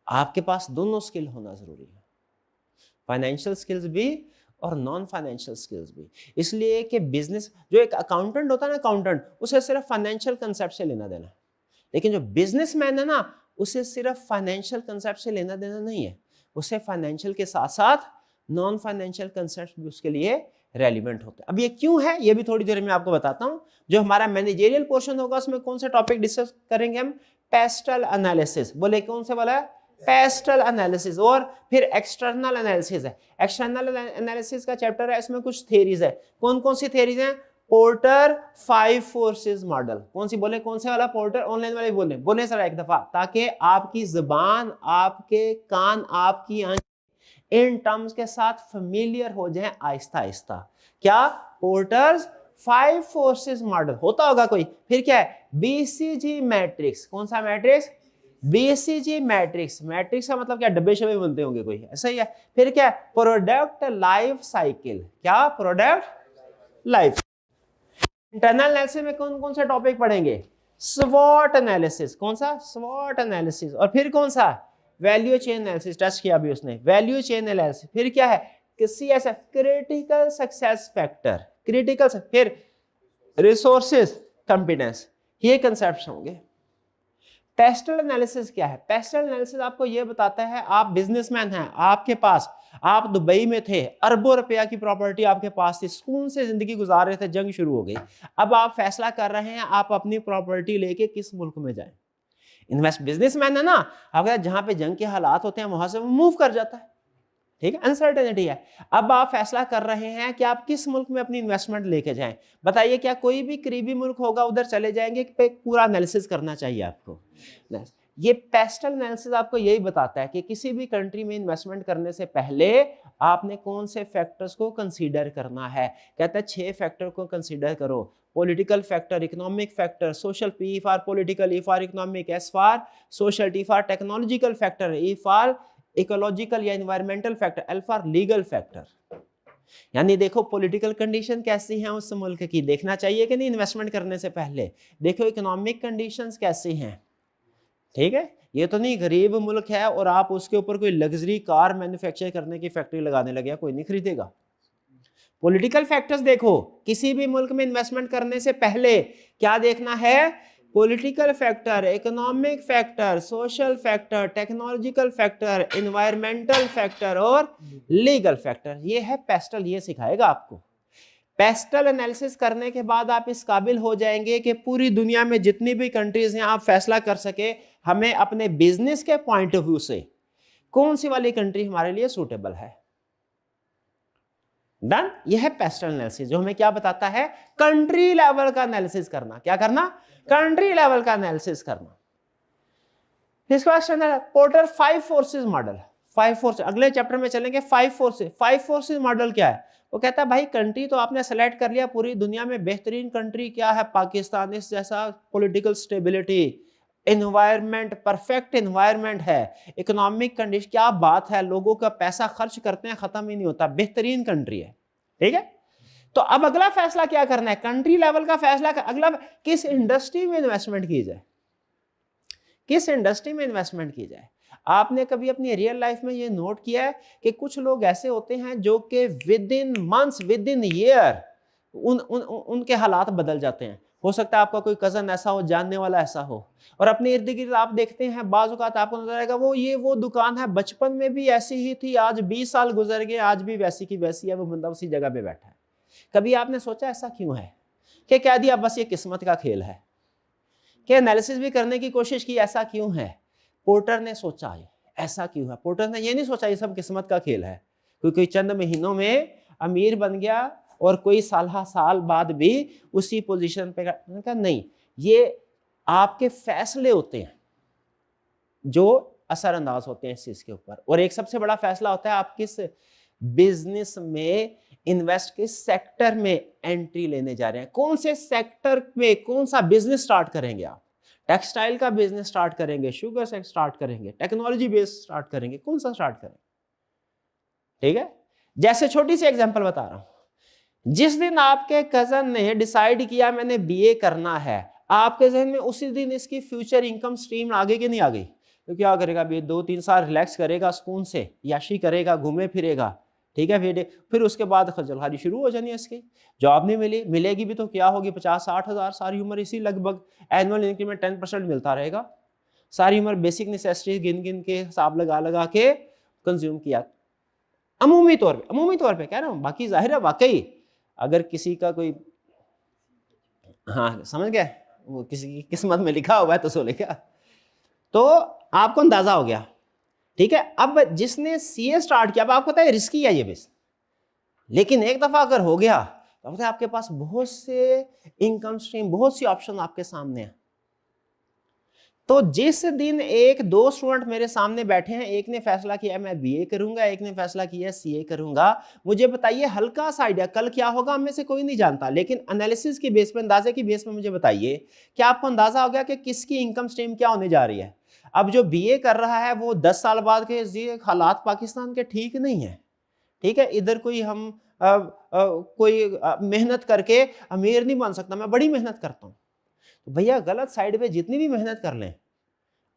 आपके पास दोनों स्किल होना जरूरी है, फाइनेंशियल स्किल्स भी और नॉन फाइनेंशियल स्किल्स भी। इसलिए कि बिजनेस, जो एक अकाउंटेंट होता है ना, अकाउंटेंट, उसे सिर्फ फाइनेंशियल कंसेप्ट से लेना देना, लेकिन जो बिजनेसमैन है ना उसे सिर्फ फाइनेंशियल कंसेप्ट से लेना देना नहीं है, उसे फाइनेंशियल के साथ साथ नॉन फाइनेंशियल कंसेप्ट भी उसके लिए रेलिवेंट होते हैं। अब ये क्यों है ये भी थोड़ी देर में आपको बताता हूं। जो हमारा मैनेजरियल पोर्शन होगा उसमें कौन से टॉपिक डिस्कस करेंगे हम? Pastel analysis. बोले कौन से वाला है? Pastel analysis. और फिर एक्सटर्नल एनालिसिस है। एक्सटर्नल एनालिसिस का चैप्टर है, इसमें कुछ थ्योरीज है। कौन कौन सी थ्योरीज हैं? Porter 5 forces model. कौन सी बोले? कौन से वाला? पोर्टर। ऑनलाइन वाले बोले सर एक दफा, ताकि आपकी जुबान, आपके कान, आपकी आंखें इन टर्म्स के साथ फेमिलियर हो जाएं आहिस्ता आहिस्ता। क्या? पोर्टर्स 5 फोर्सेस मॉडल होता होगा कोई। फिर क्या है? BCG matrix. कौन सा मैट्रिक्स? BCG matrix. मैट्रिक्स का मतलब क्या? डब्बे शब्बे बनते होंगे कोई, ऐसा ही है। फिर क्या है? Product life cycle. क्या? Product life. इंटरनल एनालिसिस में कौन कौन सा टॉपिक पढ़ेंगे? स्वॉट एनालिसिस। कौन सा? स्वॉट एनालिसिस। और फिर कौन सा? Value chain analysis. टच किया अभी उसने, वैल्यू चेन एनालिसिस। फिर क्या है? किसी ऐसा क्रिटिकल सक्सेस फैक्टर, क्रिटिकल। फिर रिसोर्सेज, कंपिटेंस, ये कंसेप्ट्स होंगे। पेस्टल एनालिसिस क्या है? पेस्टल एनालिसिस आपको ये बताता है, आप बिजनेसमैन हैं, आपके पास, आप दुबई में थे, अरबों रुपया की प्रॉपर्टी आपके पास थी, सुकून से जिंदगी गुजार रहे थे, जंग शुरू हो गई, अब आप फैसला कर रहे हैं आप अपनी प्रॉपर्टी लेके किस मुल्क में जाएं। इन्वेस्ट बिजनेसमैन है ना, अगर जहां पे जंग के हालात होते हैं वहां से वो मूव कर जाता है, ठीक है, अनसर्टेनिटी है। अब आप फैसला कर रहे हैं कि आप किस मुल्क में अपनी इन्वेस्टमेंट लेके जाएं। बताइए क्या कोई भी करीबी मुल्क होगा उधर चले जाएंगे? पूरा एनालिसिस करना चाहिए आपको। ये पेस्टल एनालिसिस आपको यही बताता है कि किसी भी कंट्री में इन्वेस्टमेंट करने से पहले आपने कौन से फैक्टर्स को कंसीडर करना है। कहता है 6 फैक्टर को कंसीडर करो। Political factor, economic factor, social, P for political, E for economic, S for social, T for technological factor, E for ecological या environmental factor, L for legal factor. यानी देखो पॉलिटिकल कंडीशन कैसी हैं उस मुल्क की, देखना चाहिए कि नहीं इन्वेस्टमेंट करने से पहले। देखो इकोनॉमिक कंडीशंस कैसी हैं, ठीक है। ये तो नहीं गरीब मुल्क है और आप उसके ऊपर कोई लग्जरी कार मैन्युफैक्चर करने की फैक्ट्री लगाने लगे, कोई नहीं खरीदेगा। पॉलिटिकल फैक्टर्स देखो, किसी भी मुल्क में इन्वेस्टमेंट करने से पहले क्या देखना है? Political factor, economic factor, social factor, technological factor, environmental factor और लीगल फैक्टर। ये है पेस्टल, ये सिखाएगा आपको। पेस्टल एनालिसिस करने के बाद आप इस काबिल हो जाएंगे कि पूरी दुनिया में जितनी भी कंट्रीज हैं आप फैसला कर सके हमें अपने बिजनेस के पॉइंट ऑफ व्यू से कौन सी वाली कंट्री हमारे लिए सूटेबल है। डन। यह है पेस्टल एनालिसिस जो हमें क्या बताता है, कंट्री लेवल का एनालिसिस करना। क्या करना, कंट्री लेवल का एनालिसिस करना। इसके बाद पोर्टर 5 फोर्सेस मॉडल। 5 फोर्सेस अगले चैप्टर में चलेंगे। 5 फोर्सेस। 5 फोर्सेस मॉडल क्या है, वो कहता है भाई कंट्री तो आपने सेलेक्ट कर लिया, पूरी दुनिया में बेहतरीन कंट्री क्या है, पाकिस्तान इस जैसा political stability, environment perfect environment है, इकोनॉमिक कंडीशन क्या बात है, लोगों का पैसा खर्च करते हैं खत्म ही नहीं होता, बेहतरीन कंट्री है। ठीक है, तो अब अगला फैसला क्या करना है, कंट्री लेवल का फैसला अगला किस इंडस्ट्री में इन्वेस्टमेंट की जाए, किस इंडस्ट्री में इन्वेस्टमेंट की जाए। आपने कभी अपनी रियल लाइफ में ये नोट किया है कि कुछ लोग ऐसे होते हैं जो कि with in months with in year उनके हालात बदल जाते हैं। हो सकता है आपका कोई कजन ऐसा हो, जानने वाला ऐसा हो, और अपने इर्द गिर्द आप देखते हैं बाज़ औक़ात आपको नजर आएगा वो दुकान है बचपन में भी ऐसी ही थी, आज 20 साल गुजर गए, आज भी वैसी की वैसी है, वो बंदा उसी जगह पे बैठा है। कभी आपने सोचा ऐसा क्यों है, कि कह दिया बस ये किस्मत का खेल है, कि एनालिसिस भी करने की कोशिश की ऐसा क्यों है। पोर्टर ने सोचा ऐसा क्यों है, पोर्टर ने ये नहीं सोचा ये सब किस्मत का खेल है, कोई चंद महीनों में अमीर बन गया और कोई साल बाद भी उसी पोजीशन पे कहा, नहीं, ये आपके फैसले होते हैं जो असरअंदाज होते हैं इस चीज के ऊपर। और एक सबसे बड़ा फैसला होता है आप किस बिजनेस में इन्वेस्ट, किस सेक्टर में एंट्री लेने जा रहे हैं, कौन से सेक्टर में कौन सा बिजनेस स्टार्ट करेंगे आप। टेक्सटाइल का बिजनेस स्टार्ट करेंगे, शुगर से स्टार्ट करेंगे, टेक्नोलॉजी बेस्ड स्टार्ट करेंगे, कौन सा स्टार्ट करेंगे। ठीक है, जैसे छोटी सी एग्जांपल बता रहा हूं, जिस दिन आपके कजन ने डिसाइड किया मैंने बीए करना है, आपके जहन में उसी दिन इसकी फ्यूचर इनकम स्ट्रीम आ गई कि नहीं आ गई। तो क्या करेगा, 2-3 साल रिलैक्स करेगा, सुकून से याशी करेगा, घूमे फिरेगा। ठीक है, फिर उसके बाद खजलखारी शुरू हो जानी है इसकी। जॉब नहीं मिलेगी भी तो क्या होगी, 50-60 हज़ार, सारी उम्र इसी लगभग एनुअल इंक्रीमेंट 10% मिलता रहेगा, सारी उम्र बेसिक नेसेसिटीज गिन गिन के हिसाब लगा के कंज्यूम किया। अमूमी तौर पे कह रहा हूँ, बाकी जाहिर है वाकई अगर किसी का कोई, हाँ समझ गए, वो किसी की किस्मत में लिखा हुआ है तो सो लिखा, तो आपको अंदाजा हो गया। ठीक है, अब जिसने सीए स्टार्ट किया, अब आपको पता है रिस्की है ये बेस, लेकिन एक दफा अगर हो गया तो पता है आपके पास बहुत से इनकम स्ट्रीम, बहुत सी ऑप्शन आपके सामने है। तो जिस दिन 1-2 स्टूडेंट मेरे सामने बैठे हैं, एक ने फैसला किया मैं बीए करूंगा, एक ने फैसला किया सीए करूंगा, मुझे बताइए हल्का सा आइडिया कल क्या होगा हम में से कोई नहीं जानता, लेकिन एनालिसिस की बेस पे, अंदाजे की बेस पे मुझे बताइए क्या आपको अंदाजा हो गया कि किसकी इनकम स्ट्रीम क्या होने जा रही है। अब जो बीए कर रहा है वो 10 साल बाद के हालात पाकिस्तान के ठीक नहीं है। ठीक है, इधर कोई हम कोई मेहनत करके अमीर नहीं बन सकता, मैं बड़ी मेहनत करता हूँ, तो भैया गलत साइड पे जितनी भी मेहनत कर लें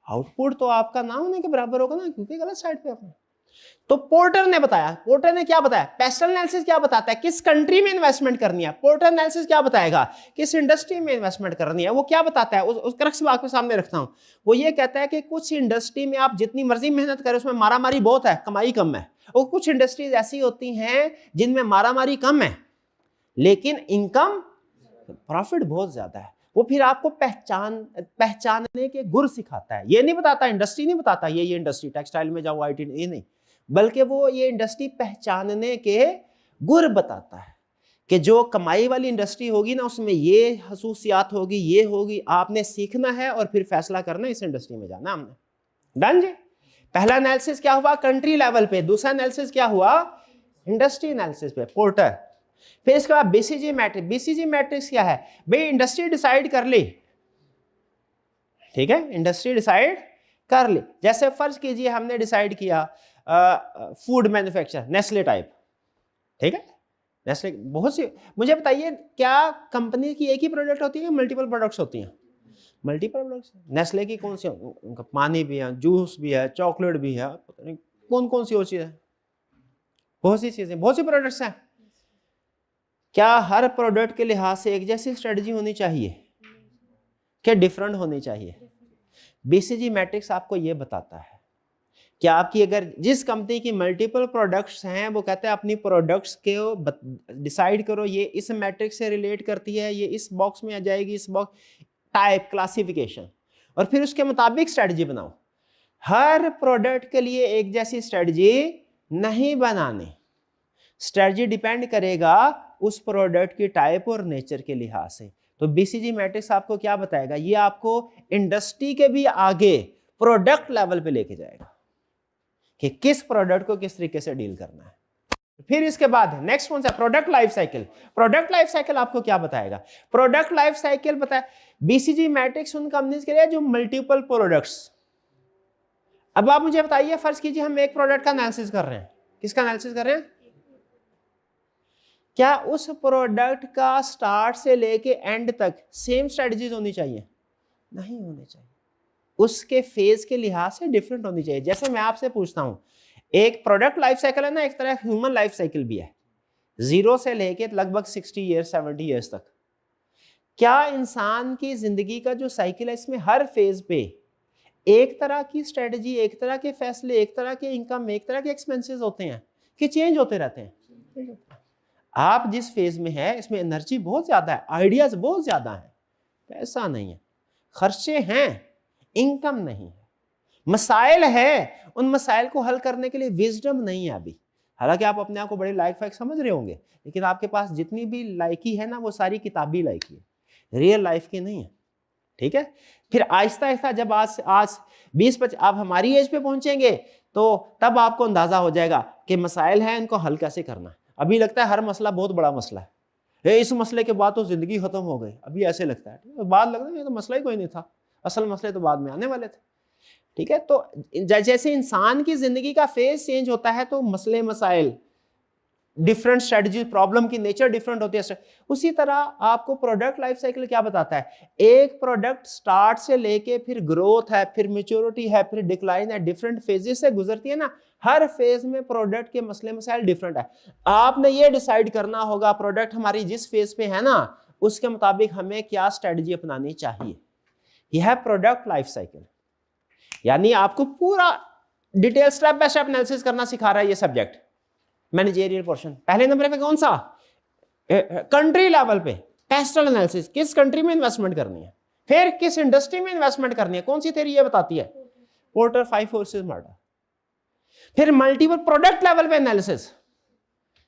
आउटपुट तो आपका ना होने के बराबर होगा ना, क्योंकि गलत साइड पे आपने। तो पोर्टर ने बताया, पोर्टर ने क्या बताया, पेस्टल एनालिसिस क्या बताता है, किस कंट्री में इन्वेस्टमेंट करनी है। पोर्टर एनालिसिस क्या बताएगा, किस इंडस्ट्री में इन्वेस्टमेंट करनी है। वो क्या बताता है, उस क्रक्स आपके सामने रखता हूं, वो ये कहता है कि कुछ इंडस्ट्री में आप जितनी मर्जी मेहनत करें उसमें मारामारी बहुत है, कमाई कम है, और कुछ इंडस्ट्रीज ऐसी होती हैं जिनमें मारामारी कम है लेकिन इनकम प्रॉफिट बहुत ज्यादा है। वो फिर आपको पहचानने के गुर सिखाता है। ये नहीं बताता, इंडस्ट्री नहीं बताता ये इंडस्ट्री टेक्सटाइल में जाओ, आईटी, ये नहीं, बल्कि वो ये इंडस्ट्री पहचानने के गुर बताता है कि जो कमाई वाली इंडस्ट्री होगी ना उसमें ये खसूसियात होगी, ये होगी, आपने सीखना है और फिर फैसला करना इस इंडस्ट्री में जाना हमने। डन जी। पहला एनालिसिस क्या हुआ, कंट्री लेवल पे। दूसरा एनालिसिस क्या हुआ, इंडस्ट्री एनालिसिस पे, पोर्टर। फिर इसके बाद बीसीजी मैट्रिक्स। बीसीजी मैट्रिक्स क्या है भाई, इंडस्ट्री डिसाइड कर ली, ठीक है, इंडस्ट्री डिसाइड कर ली। जैसे फर्ज कीजिए हमने डिसाइड किया फूड मैन्युफैक्चर, नेस्ले टाइप, ठीक है, नेस्ले बहुत सी, मुझे बताइए क्या कंपनी की एक ही प्रोडक्ट होती है, मल्टीपल प्रोडक्ट्स होती हैं, मल्टीपल प्रोडक्ट्स। नेस्ले की कौन सी, उनका पानी भी है, जूस भी है, चॉकलेट भी है, पता नहीं कौन कौन सी हो चीज है, बहुत सी चीजें, बहुत सी प्रोडक्ट्स हैं। क्या हर प्रोडक्ट के लिहाज से एक जैसी स्ट्रेटजी होनी चाहिए, क्या डिफरेंट होनी चाहिए। बीसीजी मैट्रिक्स आपको यह बताता है क्या आपकी अगर जिस कंपनी की मल्टीपल प्रोडक्ट्स हैं वो कहते हैं अपनी प्रोडक्ट्स को डिसाइड करो, ये इस मैट्रिक्स से रिलेट करती है, ये इस बॉक्स में आ जाएगी, इस बॉक्स टाइप क्लासिफिकेशन, और फिर उसके मुताबिक स्ट्रेटजी बनाओ। हर प्रोडक्ट के लिए एक जैसी स्ट्रेटजी नहीं बनानी, स्ट्रेटजी डिपेंड करेगा उस प्रोडक्ट की टाइप और नेचर के लिहाज से। तो बीसीजी मैट्रिक्स आपको क्या बताएगा, ये आपको इंडस्ट्री के भी आगे प्रोडक्ट लेवल पे लेके जाएगा कि किस प्रोडक्ट को किस तरीके से डील करना है। फिर इसके बाद नेक्स्ट कौन सा, product life cycle. Product life cycle आपको क्या बताएगा, प्रोडक्ट लाइफ साइकिल बताए बीसीजी मैट्रिक्स उन कंपनीज के लिए जो मल्टीपल प्रोडक्ट्स। अब आप मुझे बताइए, फर्ज कीजिए हम एक प्रोडक्ट का एनालिसिस कर रहे हैं, किसका एनालिसिस कर रहे हैं, क्या उस प्रोडक्ट का स्टार्ट से लेके एंड तक सेम स्ट्रेटजीज होनी चाहिए, नहीं होनी चाहिए, उसके फेज के लिहाज से डिफरेंट होनी चाहिए। जैसे मैं आपसे पूछता हूं, एक प्रोडक्ट लाइफ साइकिल है ना, एक तरह ह्यूमन लाइफ साइकिल भी है, 0 से लेके लगभग 60 ईयर्स 70 ईयर्स तक। क्या इंसान की जिंदगी का जो साइकिल है इसमें हर फेज पे एक तरह की स्ट्रेटजी, एक तरह के फैसले, एक तरह के इनकम, एक तरह के एक्सपेंसेस होते हैं कि चेंज होते रहते हैं। आप जिस फेज में है इसमें एनर्जी बहुत ज्यादा है, आइडियाज बहुत ज्यादा है, पैसा नहीं है, खर्चे हैं, इनकम नहीं है, मसाइल है, उन मसाइल को हल करने के लिए विजडम नहीं है अभी। हालांकि आप अपने आप को बड़े लाइक फाइक समझ रहे होंगे, लेकिन आपके पास जितनी भी लाइकी है ना वो सारी किताबी लाइकी है, रियल लाइफ की नहीं है। ठीक है, फिर आहिस्ता आहिस्ता जब आज 20-25 आप हमारी एज पे पहुंचेंगे तो तब आपको अंदाजा हो जाएगा कि मसाइल हैं, इनको हल कैसे करना है। अभी लगता है हर मसला बहुत बड़ा मसला है, इस मसले के बाद तो जिंदगी खत्म हो गई, अभी ऐसे लगता है, बाद लगता है ये तो मसला ही कोई नहीं था, असल मसले तो बाद में आने वाले थे। ठीक है, तो जैसे इंसान की जिंदगी का फेज चेंज होता है तो मसले मसाइल डिफरेंट स्ट्रेटजी, प्रॉब्लम की नेचर डिफरेंट होती है, उसी तरह आपको प्रोडक्ट लाइफ साइकिल क्या बताता है, एक प्रोडक्ट स्टार्ट से लेके फिर ग्रोथ है, फिर मैच्योरिटी है, फिर डिक्लाइन है, डिफरेंट फेजेस से गुजरती है ना, हर फेज में प्रोडक्ट के मसले मसाइल डिफरेंट है। आपने ये डिसाइड करना होगा प्रोडक्ट हमारी जिस फेज पे है ना उसके मुताबिक हमें क्या स्ट्रेटजी अपनानी चाहिए। यह है प्रोडक्ट लाइफ साइकिल, यानी आपको पूरा detail step by step analysis करना सिखा रहा है ये सब्जेक्ट, मैनेजरियल पोर्शन। पहले नंबर पे कौन सा, कंट्री लेवल पे कैस्टल एनालिसिस, किस कंट्री में इन्वेस्टमेंट करनी है, फिर किस इंडस्ट्री में इन्वेस्टमेंट करनी है, कौन सी थ्योरी ये बताती है, पोर्टर 5 फोर्सेस मॉडल। फिर मल्टीपल प्रोडक्ट लेवल पे एनालिसिस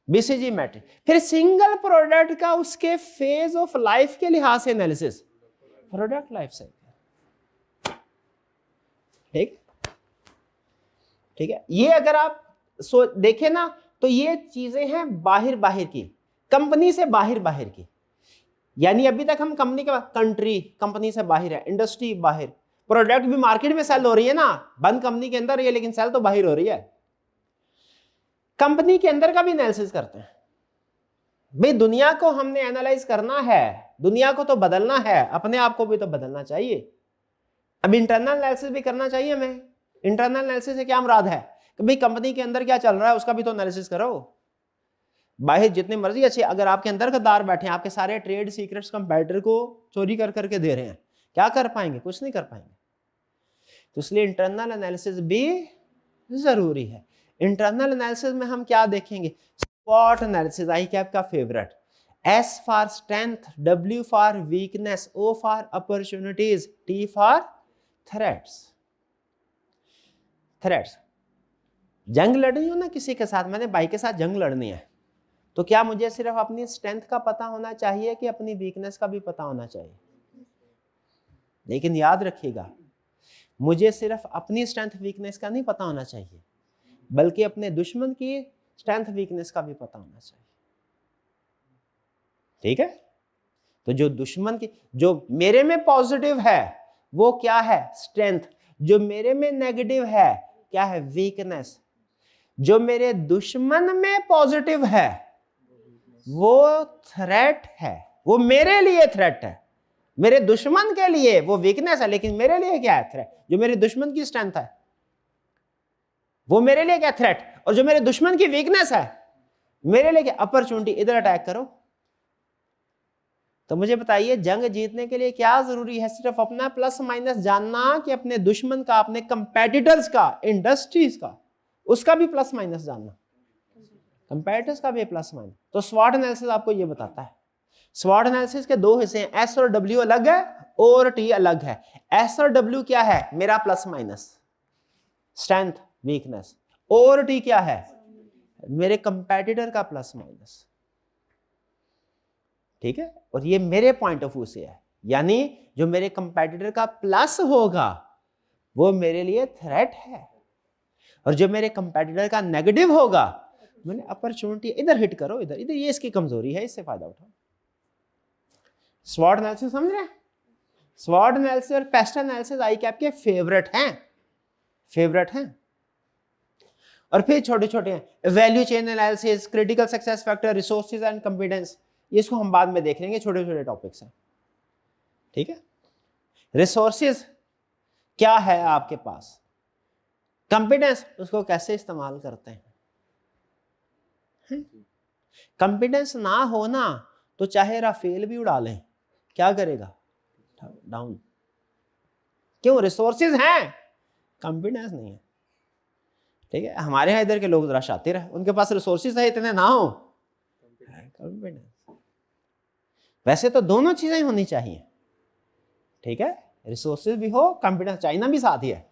बीसीजी मैट्रिक्स, फिर सिंगल प्रोडक्ट का उसके फेज ऑफ लाइफ के लिहाज से एनालिसिस, प्रोडक्ट लाइफ साइकिल। ठीक ठीक है, ये अगर आप देखें ना तो ये चीजें हैं बाहर बाहर की, कंपनी से बाहर बाहर की, यानी अभी तक हम कंपनी के कंट्री कंपनी से बाहर है, इंडस्ट्री बाहर, प्रोडक्ट भी मार्केट में सेल हो रही है ना, बंद कंपनी के अंदर है लेकिन सेल तो बाहर हो रही है। कंपनी के अंदर का भी एनालिसिस करते हैं, भाई दुनिया को हमने एनालाइज करना है, दुनिया को तो बदलना है, अपने आप को भी तो बदलना चाहिए। अब इंटरनल एनालिसिस भी करना चाहिए हमें। इंटरनल एनालिसिस से क्या मुराद है कि भाई कंपनी के अंदर क्या चल रहा है उसका भी तो एनालिसिस करो। बाहर जितने मर्जी अच्छे, अगर आपके अंदर गद्दार बैठे हैं, आपके सारे ट्रेड सीक्रेट्स कंपैटिटर को चोरी कर करके दे रहे हैं, क्या कर पाएंगे, कुछ नहीं कर पाएंगे। तो इसलिए इंटरनल एनालिसिस भी जरूरी है। इंटरनल एनालिसिस में हम क्या देखेंगे, SWOT एनालिसिस, आई कैप का favourite, S for strength, W for weakness, O for opportunities, T for threats. Threats, जंग लड़नी हो ना किसी के साथ, मैंने भाई के साथ जंग लड़नी है, तो क्या मुझे सिर्फ अपनी स्ट्रेंथ का पता होना चाहिए कि अपनी वीकनेस का भी पता होना चाहिए? लेकिन याद रखिएगा, मुझे सिर्फ अपनी स्ट्रेंथ वीकनेस का नहीं पता होना चाहिए, बल्कि अपने दुश्मन की स्ट्रेंथ वीकनेस का भी पता होना चाहिए। ठीक है, तो जो दुश्मन की, जो मेरे में पॉजिटिव है वो क्या है, स्ट्रेंथ, जो मेरे में नेगेटिव है क्या है, वीकनेस। जो मेरे दुश्मन में पॉजिटिव है वो थ्रेट है, वो मेरे लिए थ्रेट है, मेरे दुश्मन के लिए वो वीकनेस है, लेकिन मेरे लिए क्या है, थ्रेट। जो मेरे दुश्मन की स्ट्रेंथ है वो मेरे लिए क्या, थ्रेट, और जो मेरे दुश्मन की वीकनेस है मेरे लिए क्या, अपॉर्चुनिटी। इधर अटैक करो, तो मुझे बताइए जंग जीतने के लिए क्या जरूरी है? सिर्फ अपना प्लस माइनस जानना कि अपने दुश्मन का, अपने कंपेटिटर्स का, इंडस्ट्रीज का, उसका भी प्लस माइनस जानना, कंपेटिटर्स का भी प्लस माइनस। तो स्वॉट एनालिसिस आपको ये बताता है। स्वॉट एनालिसिस के दो हिस्से हैं, एस और डब्ल्यू अलग है, ओ और टी अलग है। एस और डब्ल्यू क्या है? मेरा प्लस माइनस, स्ट्रेंथ, वीकनेस। ओ और टी क्या है? मेरे कंपेटिटर का प्लस माइनस। ठीक है, और ये मेरे पॉइंट ऑफ व्यू से है, यानी जो मेरे कंपेटिटर का प्लस होगा वो मेरे लिए थ्रेट है, और जो मेरे कंपेटिटर का नेगेटिव होगा मैंने अपॉर्चुनिटी, इधर हिट करो, इधर इधर, ये इसकी कमजोरी है, इससे फायदा उठाओ। स्वॉट एनालिसिस समझ रहे हैं? स्वॉट एनालिसिस और पेस्ट एनालिसिस आई कैप के फेवरेट हैं, फेवरेट हैं। और फिर छोटे छोटे हैं, value chain analysis, critical success factor, resources and competence, इसको हम बाद में देख लेंगे, छोटे छोटे टॉपिक्स हैं। ठीक है, रिसोर्सेज क्या है आपके पास, कंपिटेंस उसको कैसे इस्तेमाल करते हैं। कंपिटेंस ना होना तो चाहे राफेल भी उड़ा लें, क्या करेगा? डाउन। क्यों? रिसोर्सेज हैं, कंपिटेंस नहीं है। ठीक है, हमारे यहाँ इधर के लोग जरा शातिर है, उनके पास रिसोर्सेज है, इतने ना हो कंपिटेंस। वैसे तो दोनों चीजें होनी चाहिए। ठीक है, रिसोर्सेज भी हो, कंपिटेंस, चाइना भी साथ ही है,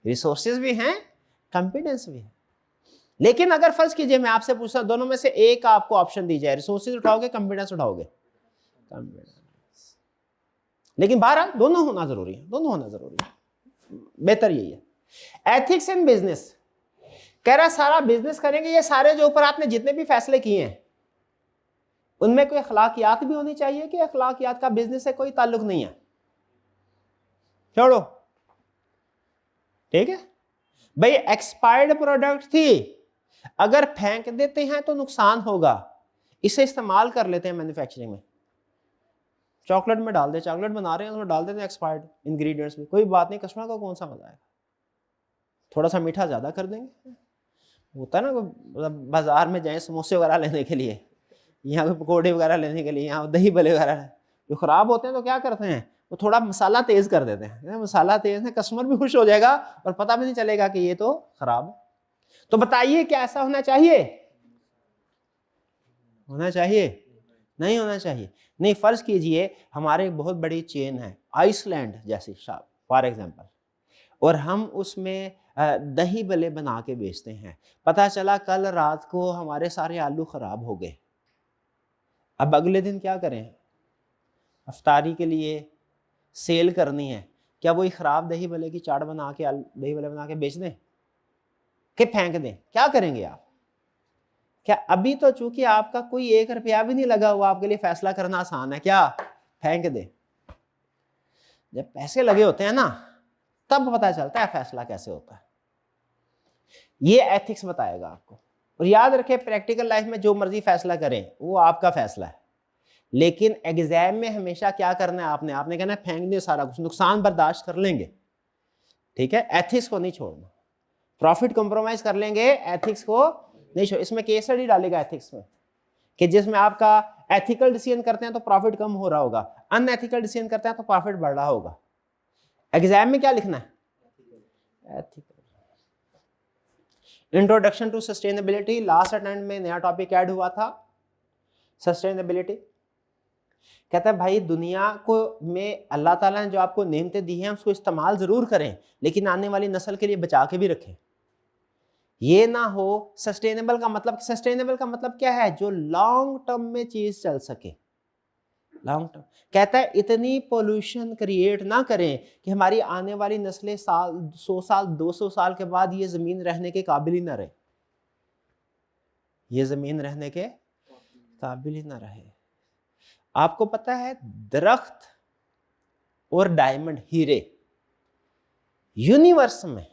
रिसोर्सेज भी हैं, कंपिटेंस भी है। लेकिन अगर फर्ज कीजिए मैं आपसे पूछता दोनों में से एक आपको ऑप्शन दी जाए, रिसोर्सेज उठाओगे कंपिटेंस उठाओगे? कंपिटेंस। लेकिन बहरहाल दोनों होना जरूरी है, दोनों होना जरूरी है, बेहतर यही है। एथिक्स इन बिजनेस कह रहा सारा बिजनेस करेंगे, ये सारे जो ऊपर आपने जितने भी फैसले किए हैं उनमें कोई अखलाकियात भी होनी चाहिए कि अखलाकियात का बिजनेस से कोई ताल्लुक नहीं है, छोड़ो। ठीक है भाई, एक्सपायर्ड प्रोडक्ट थी, अगर फेंक देते हैं तो नुकसान होगा, इसे इस्तेमाल कर लेते हैं मैन्युफैक्चरिंग में, चॉकलेट में डाल दे, चॉकलेट बना रहे हैं उसमें डाल देते हैं एक्सपायर्ड इंग्रेडिएंट्स भी, कोई बात नहीं, कस्टमर को कौन सा मजा आएगा, थोड़ा सा मीठा ज्यादा कर देंगे। होता है ना, बाजार में जाए समोसे वगैरह लेने के लिए, यहाँ पे पकौड़े वगैरह लेने के लिए, यहाँ दही भले वगैरह जो खराब होते हैं तो क्या करते हैं, वो थोड़ा मसाला तेज कर देते हैं, मसाला तेज है, कस्टमर भी खुश हो जाएगा और पता भी नहीं चलेगा कि ये तो खराब है। तो बताइए क्या ऐसा होना चाहिए? होना चाहिए? नहीं होना चाहिए। नहीं, फर्ज कीजिए हमारे एक बहुत बड़ी चेन है आइसलैंड जैसी फॉर एग्जांपल, और हम उसमें दही भल्ले बना के बेचते हैं, पता चला कल रात को हमारे सारे आलू खराब हो गए, अब अगले दिन क्या करें? अफ्तारी के लिए सेल करनी है, क्या वही खराब दही भल्ले की चाट बना के, दही भल्ले बना के बेच दें कि फेंक दें? क्या करेंगे आप? क्या अभी तो चूंकि आपका कोई 1 रुपया भी नहीं लगा हुआ, आपके लिए फैसला करना आसान है, क्या फेंक दे? जब पैसे लगे होते हैं ना तब पता चलता है फैसला कैसे होता है। ये एथिक्स बताएगा आपको। और याद रखें, प्रैक्टिकल लाइफ में जो मर्जी फैसला करें वो आपका फैसला है, लेकिन एग्जाम में हमेशा क्या करना है आपने? आपने कहना है फेंक दे सारा कुछ, नुकसान बर्दाश्त कर लेंगे। ठीक है, एथिक्स को नहीं छोड़ना, प्रॉफिट कंप्रोमाइज कर लेंगे, एथिक्स को नहीं छोड़। इसमें केस स्टडी डालेगा एथिक्स में कि जिसमें आपका एथिकल डिसीजन करते हैं तो प्रॉफिट कम हो रहा होगा, अनएथिकल डिसीजन करते हैं तो प्रॉफिट बढ़ रहा होगा। एग्जाम में क्या लिखना है? Ethical. Introduction to sustainability, last attempt में नया टॉपिक ऐड हुआ था, सस्टेनेबिलिटी। कहता है भाई दुनिया को में अल्लाह ताला ने जो आपको नेमतें दी हैं उसको इस्तेमाल जरूर करें, लेकिन आने वाली नस्ल के लिए बचा के भी रखें। ये ना हो, सस्टेनेबल का मतलब, सस्टेनेबल का मतलब क्या है? जो लॉन्ग टर्म में चीज चल सके, लॉन्ग टर्म। कहता है इतनी पोल्यूशन क्रिएट ना करें कि हमारी आने वाली नस्लें 100 साल 200 साल के बाद ये जमीन रहने के काबिल ही ना रहे, ये जमीन रहने के काबिल ही ना रहे। आपको पता है दरख्त और डायमंड, हीरे, यूनिवर्स में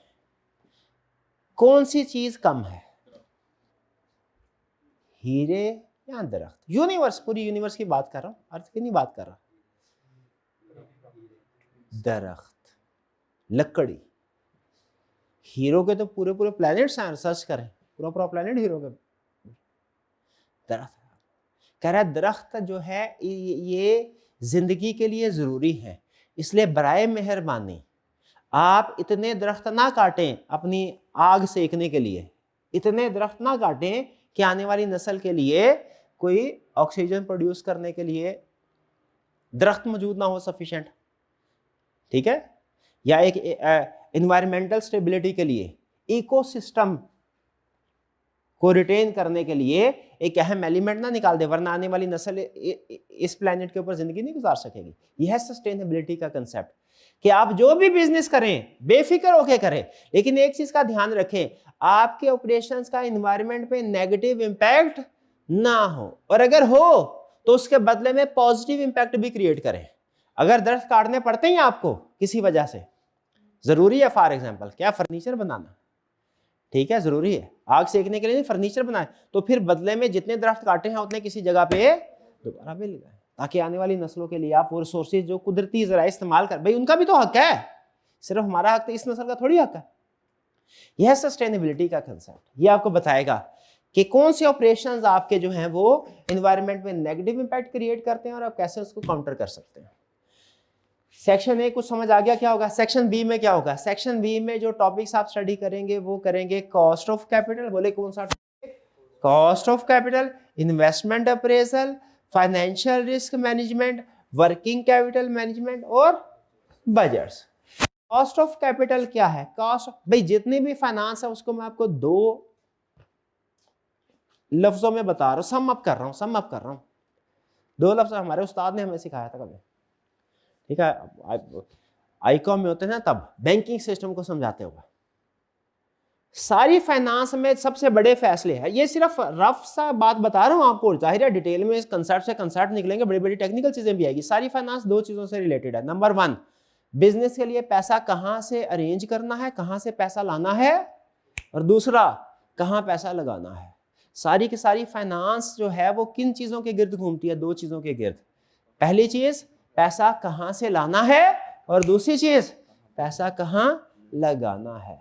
कौन सी चीज कम है? हीरे या दरख्त? यूनिवर्स, पूरी यूनिवर्स की बात कर रहा हूं, अर्थ की नहीं बात कर रहा। दरख्त, लकड़ी। हीरो के तो पूरे पूरे प्लैनेट्स हैं, सर्च करें, पूरा पूरा प्लैनेट हीरो के। दरख्त। कह रहा है दरख्त जो है ये जिंदगी के लिए जरूरी है, इसलिए बराए मेहरबानी आप इतने दरख्त ना काटें अपनी आग सेकने के लिए, इतने दरख्त ना काटें कि आने वाली नस्ल के लिए कोई ऑक्सीजन प्रोड्यूस करने के लिए दरख्त मौजूद ना हो सफिशिएंट, ठीक है, या एक एनवायरमेंटल स्टेबिलिटी के लिए, इकोसिस्टम को रिटेन करने के लिए एक अहम एलिमेंट ना निकाल दे, वरना आने वाली नस्ल इस प्लेनेट के ऊपर जिंदगी नहीं गुजार सकेगी। यह है सस्टेनेबिलिटी का कंसेप्ट कि आप जो भी बिजनेस करें बेफिक्र होके करें, लेकिन एक चीज का ध्यान रखें, आपके ऑपरेशंस का एनवायरनमेंट पे नेगेटिव इंपैक्ट ना हो, और अगर हो तो उसके बदले में पॉजिटिव इंपैक्ट भी क्रिएट करें। अगर दरख्त काटने पड़ते हैं आपको किसी वजह से, जरूरी है फॉर एग्जांपल क्या फर्नीचर बनाना, ठीक है, जरूरी है, आग सेकने के लिए नहीं, फर्नीचर बनाए, तो फिर बदले में जितने दरख्त काटे हैं उतने किसी जगह पे दोबारा भी लगाए, ताकि आने वाली नस्लों के लिए आप वो रिसोर्सेज जो कुदरती जरा इस्तेमाल कर, भाई उनका भी तो हक है, सिर्फ हमारा हक तो इस नस्ल का थोड़ी हक है। यह सस्टेनेबिलिटी का कंसेप्ट, ये आपको बताएगा कि कौन से ऑपरेशंस आपके जो हैं वो एनवायरनमेंट में नेगेटिव इंपैक्ट क्रिएट करते हैं और आप कैसे उसको काउंटर कर सकते हैं। सेक्शन ए कुछ समझ आ गया क्या होगा? सेक्शन बी में क्या होगा? सेक्शन बी में जो टॉपिक्स आप स्टडी करेंगे वो करेंगे कॉस्ट ऑफ कैपिटल, बोले कौन सा? Cost of capital, investment appraisal, financial risk management, working capital management और बजट्स। कॉस्ट ऑफ कैपिटल क्या है? कॉस्ट, भाई जितनी भी फाइनेंस है उसको मैं आपको दो लफ्जों में बता रहा हूं, सम अप कर रहा हूं। दो लफ्ज हमारे उस्ताद ने हमें सिखाया था कभी, ठीक है, आईकॉम में होते हैं ना तब, बैंकिंग सिस्टम को समझाते हुए। सारी फाइनेंस में सबसे बड़े फैसले हैं, ये सिर्फ रफ सा बात बता रहा हूं आपको, जाहिर है डिटेल में इस कंसेप्ट से कंसेप्ट निकलेंगे, बड़ी बड़ी टेक्निकल चीजें भी आएगी। सारी फाइनेंस दो चीजों से रिलेटेड है। नंबर वन, बिजनेस के लिए पैसा कहां से अरेंज करना है, कहां से पैसा लाना है, और दूसरा कहां पैसा लगाना है। सारी की सारी फाइनेंस जो है वो किन चीजों के गिर्द घूमती है? दो चीजों के गिर्द। पहली चीज पैसा कहां से लाना है, और दूसरी चीज पैसा कहां लगाना है।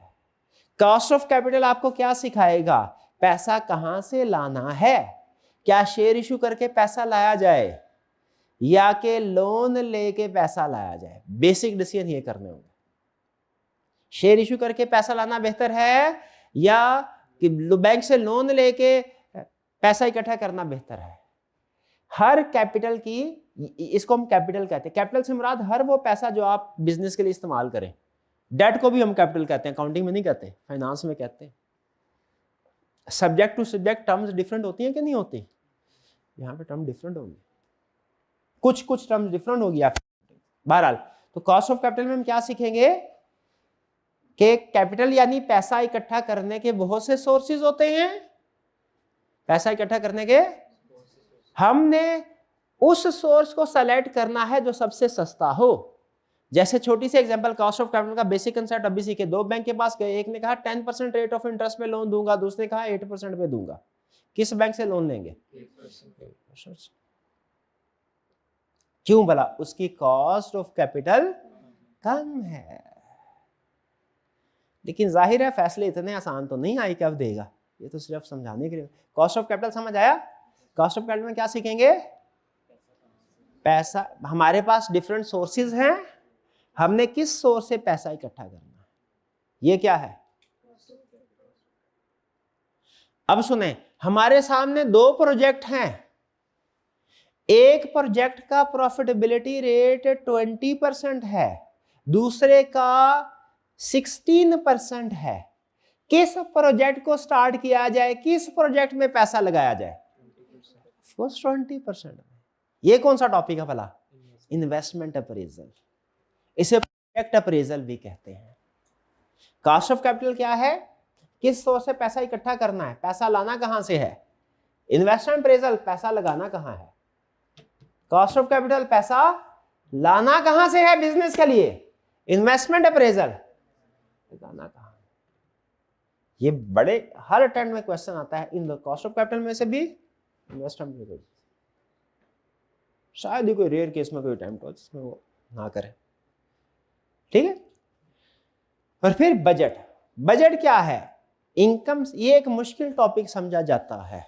कॉस्ट ऑफ कैपिटल आपको क्या सिखाएगा? पैसा कहां से लाना है, क्या शेयर इशू करके पैसा लाया जाए या कि लोन लेके पैसा लाया जाए। बेसिक डिसीजन ये करने होंगे। शेयर इशू करके पैसा लाना बेहतर है या कि बैंक से लोन लेके पैसा इकट्ठा करना बेहतर है। हर कैपिटल की, इसको हम कैपिटल कहते हैं, कैपिटल से मुराद हर वो पैसा जो आप बिजनेस के लिए इस्तेमाल करें। डेट को भी हम कैपिटल कहते हैं, अकाउंटिंग में नहीं कहते, फाइनेंस में कहते हैं। Subject to subject terms different होती हैं कि नहीं होती? यहाँ पे टर्म डिफरेंट होंगी, कुछ टर्म्स डिफरेंट होगी आप। बहरहाल तो कॉस्ट ऑफ कैपिटल में हम क्या सीखेंगे कि कैपिटल यानी पैसा इकट्ठा करने के बहुत से सोर्सेज होते हैं। पैसा इकट्ठा करने के हमने उस सोर्स को सेलेक्ट करना है जो सबसे सस्ता हो। जैसे छोटी सी एग्जांपल, कॉस्ट ऑफ कैपिटल का बेसिक कंसेप्ट अभी सीखे। दो बैंक के पास गए, एक ने कहा 10% रेट ऑफ इंटरेस्ट पे लोन दूंगा, दूसरे ने कहा 8% पे दूंगा। किस बैंक से लोन लेंगे? 8%। क्यों भला? उसकी कॉस्ट ऑफ कैपिटल कम है। लेकिन जाहिर है फैसले इतने आसान तो नहीं आई कि अब देगा, ये तो सिर्फ समझाने के लिए। कॉस्ट ऑफ कैपिटल समझ आया? कॉस्ट ऑफ कैपिटल में क्या सीखेंगे? पैसा, हमारे पास डिफरेंट सोर्सेज हैं, हमने किस सोर्स से पैसा इकट्ठा करना है, ये क्या है? अब सुने, हमारे सामने दो प्रोजेक्ट हैं। एक प्रोजेक्ट का प्रॉफिटेबिलिटी रेट 20% है, दूसरे का 16% है। किस प्रोजेक्ट को स्टार्ट किया जाए, किस प्रोजेक्ट में पैसा लगाया जाए? 20%। ये कौन सा टॉपिक है भला? Investment appraisal. इसे प्रोजेक्ट अप्रेजल भी कहते हैं। कॉस्ट ऑफ कैपिटल क्या है? किस सोर्स से पैसा इकट्ठा करना है, पैसा लाना कहां से है। इन्वेस्टमेंट अप्रेजल, पैसा लगाना कहां है। कॉस्ट ऑफ कैपिटल, पैसा लाना कहां से है बिजनेस के लिए। इन्वेस्टमेंट अप्रेजल, लगाना कहां। ये बड़े हर अटेम्प्ट में क्वेश्चन आता है इन कॉस्ट ऑफ कैपिटल में से भी इन्वेस्टमेंट अप्रेजल। शायद ही कोई रेयर केस में कोई अटेम्प्ट हो जिसमें वो ना करे, ठीक है। और फिर बजट। बजट क्या है? इनकम। ये एक मुश्किल टॉपिक समझा जाता है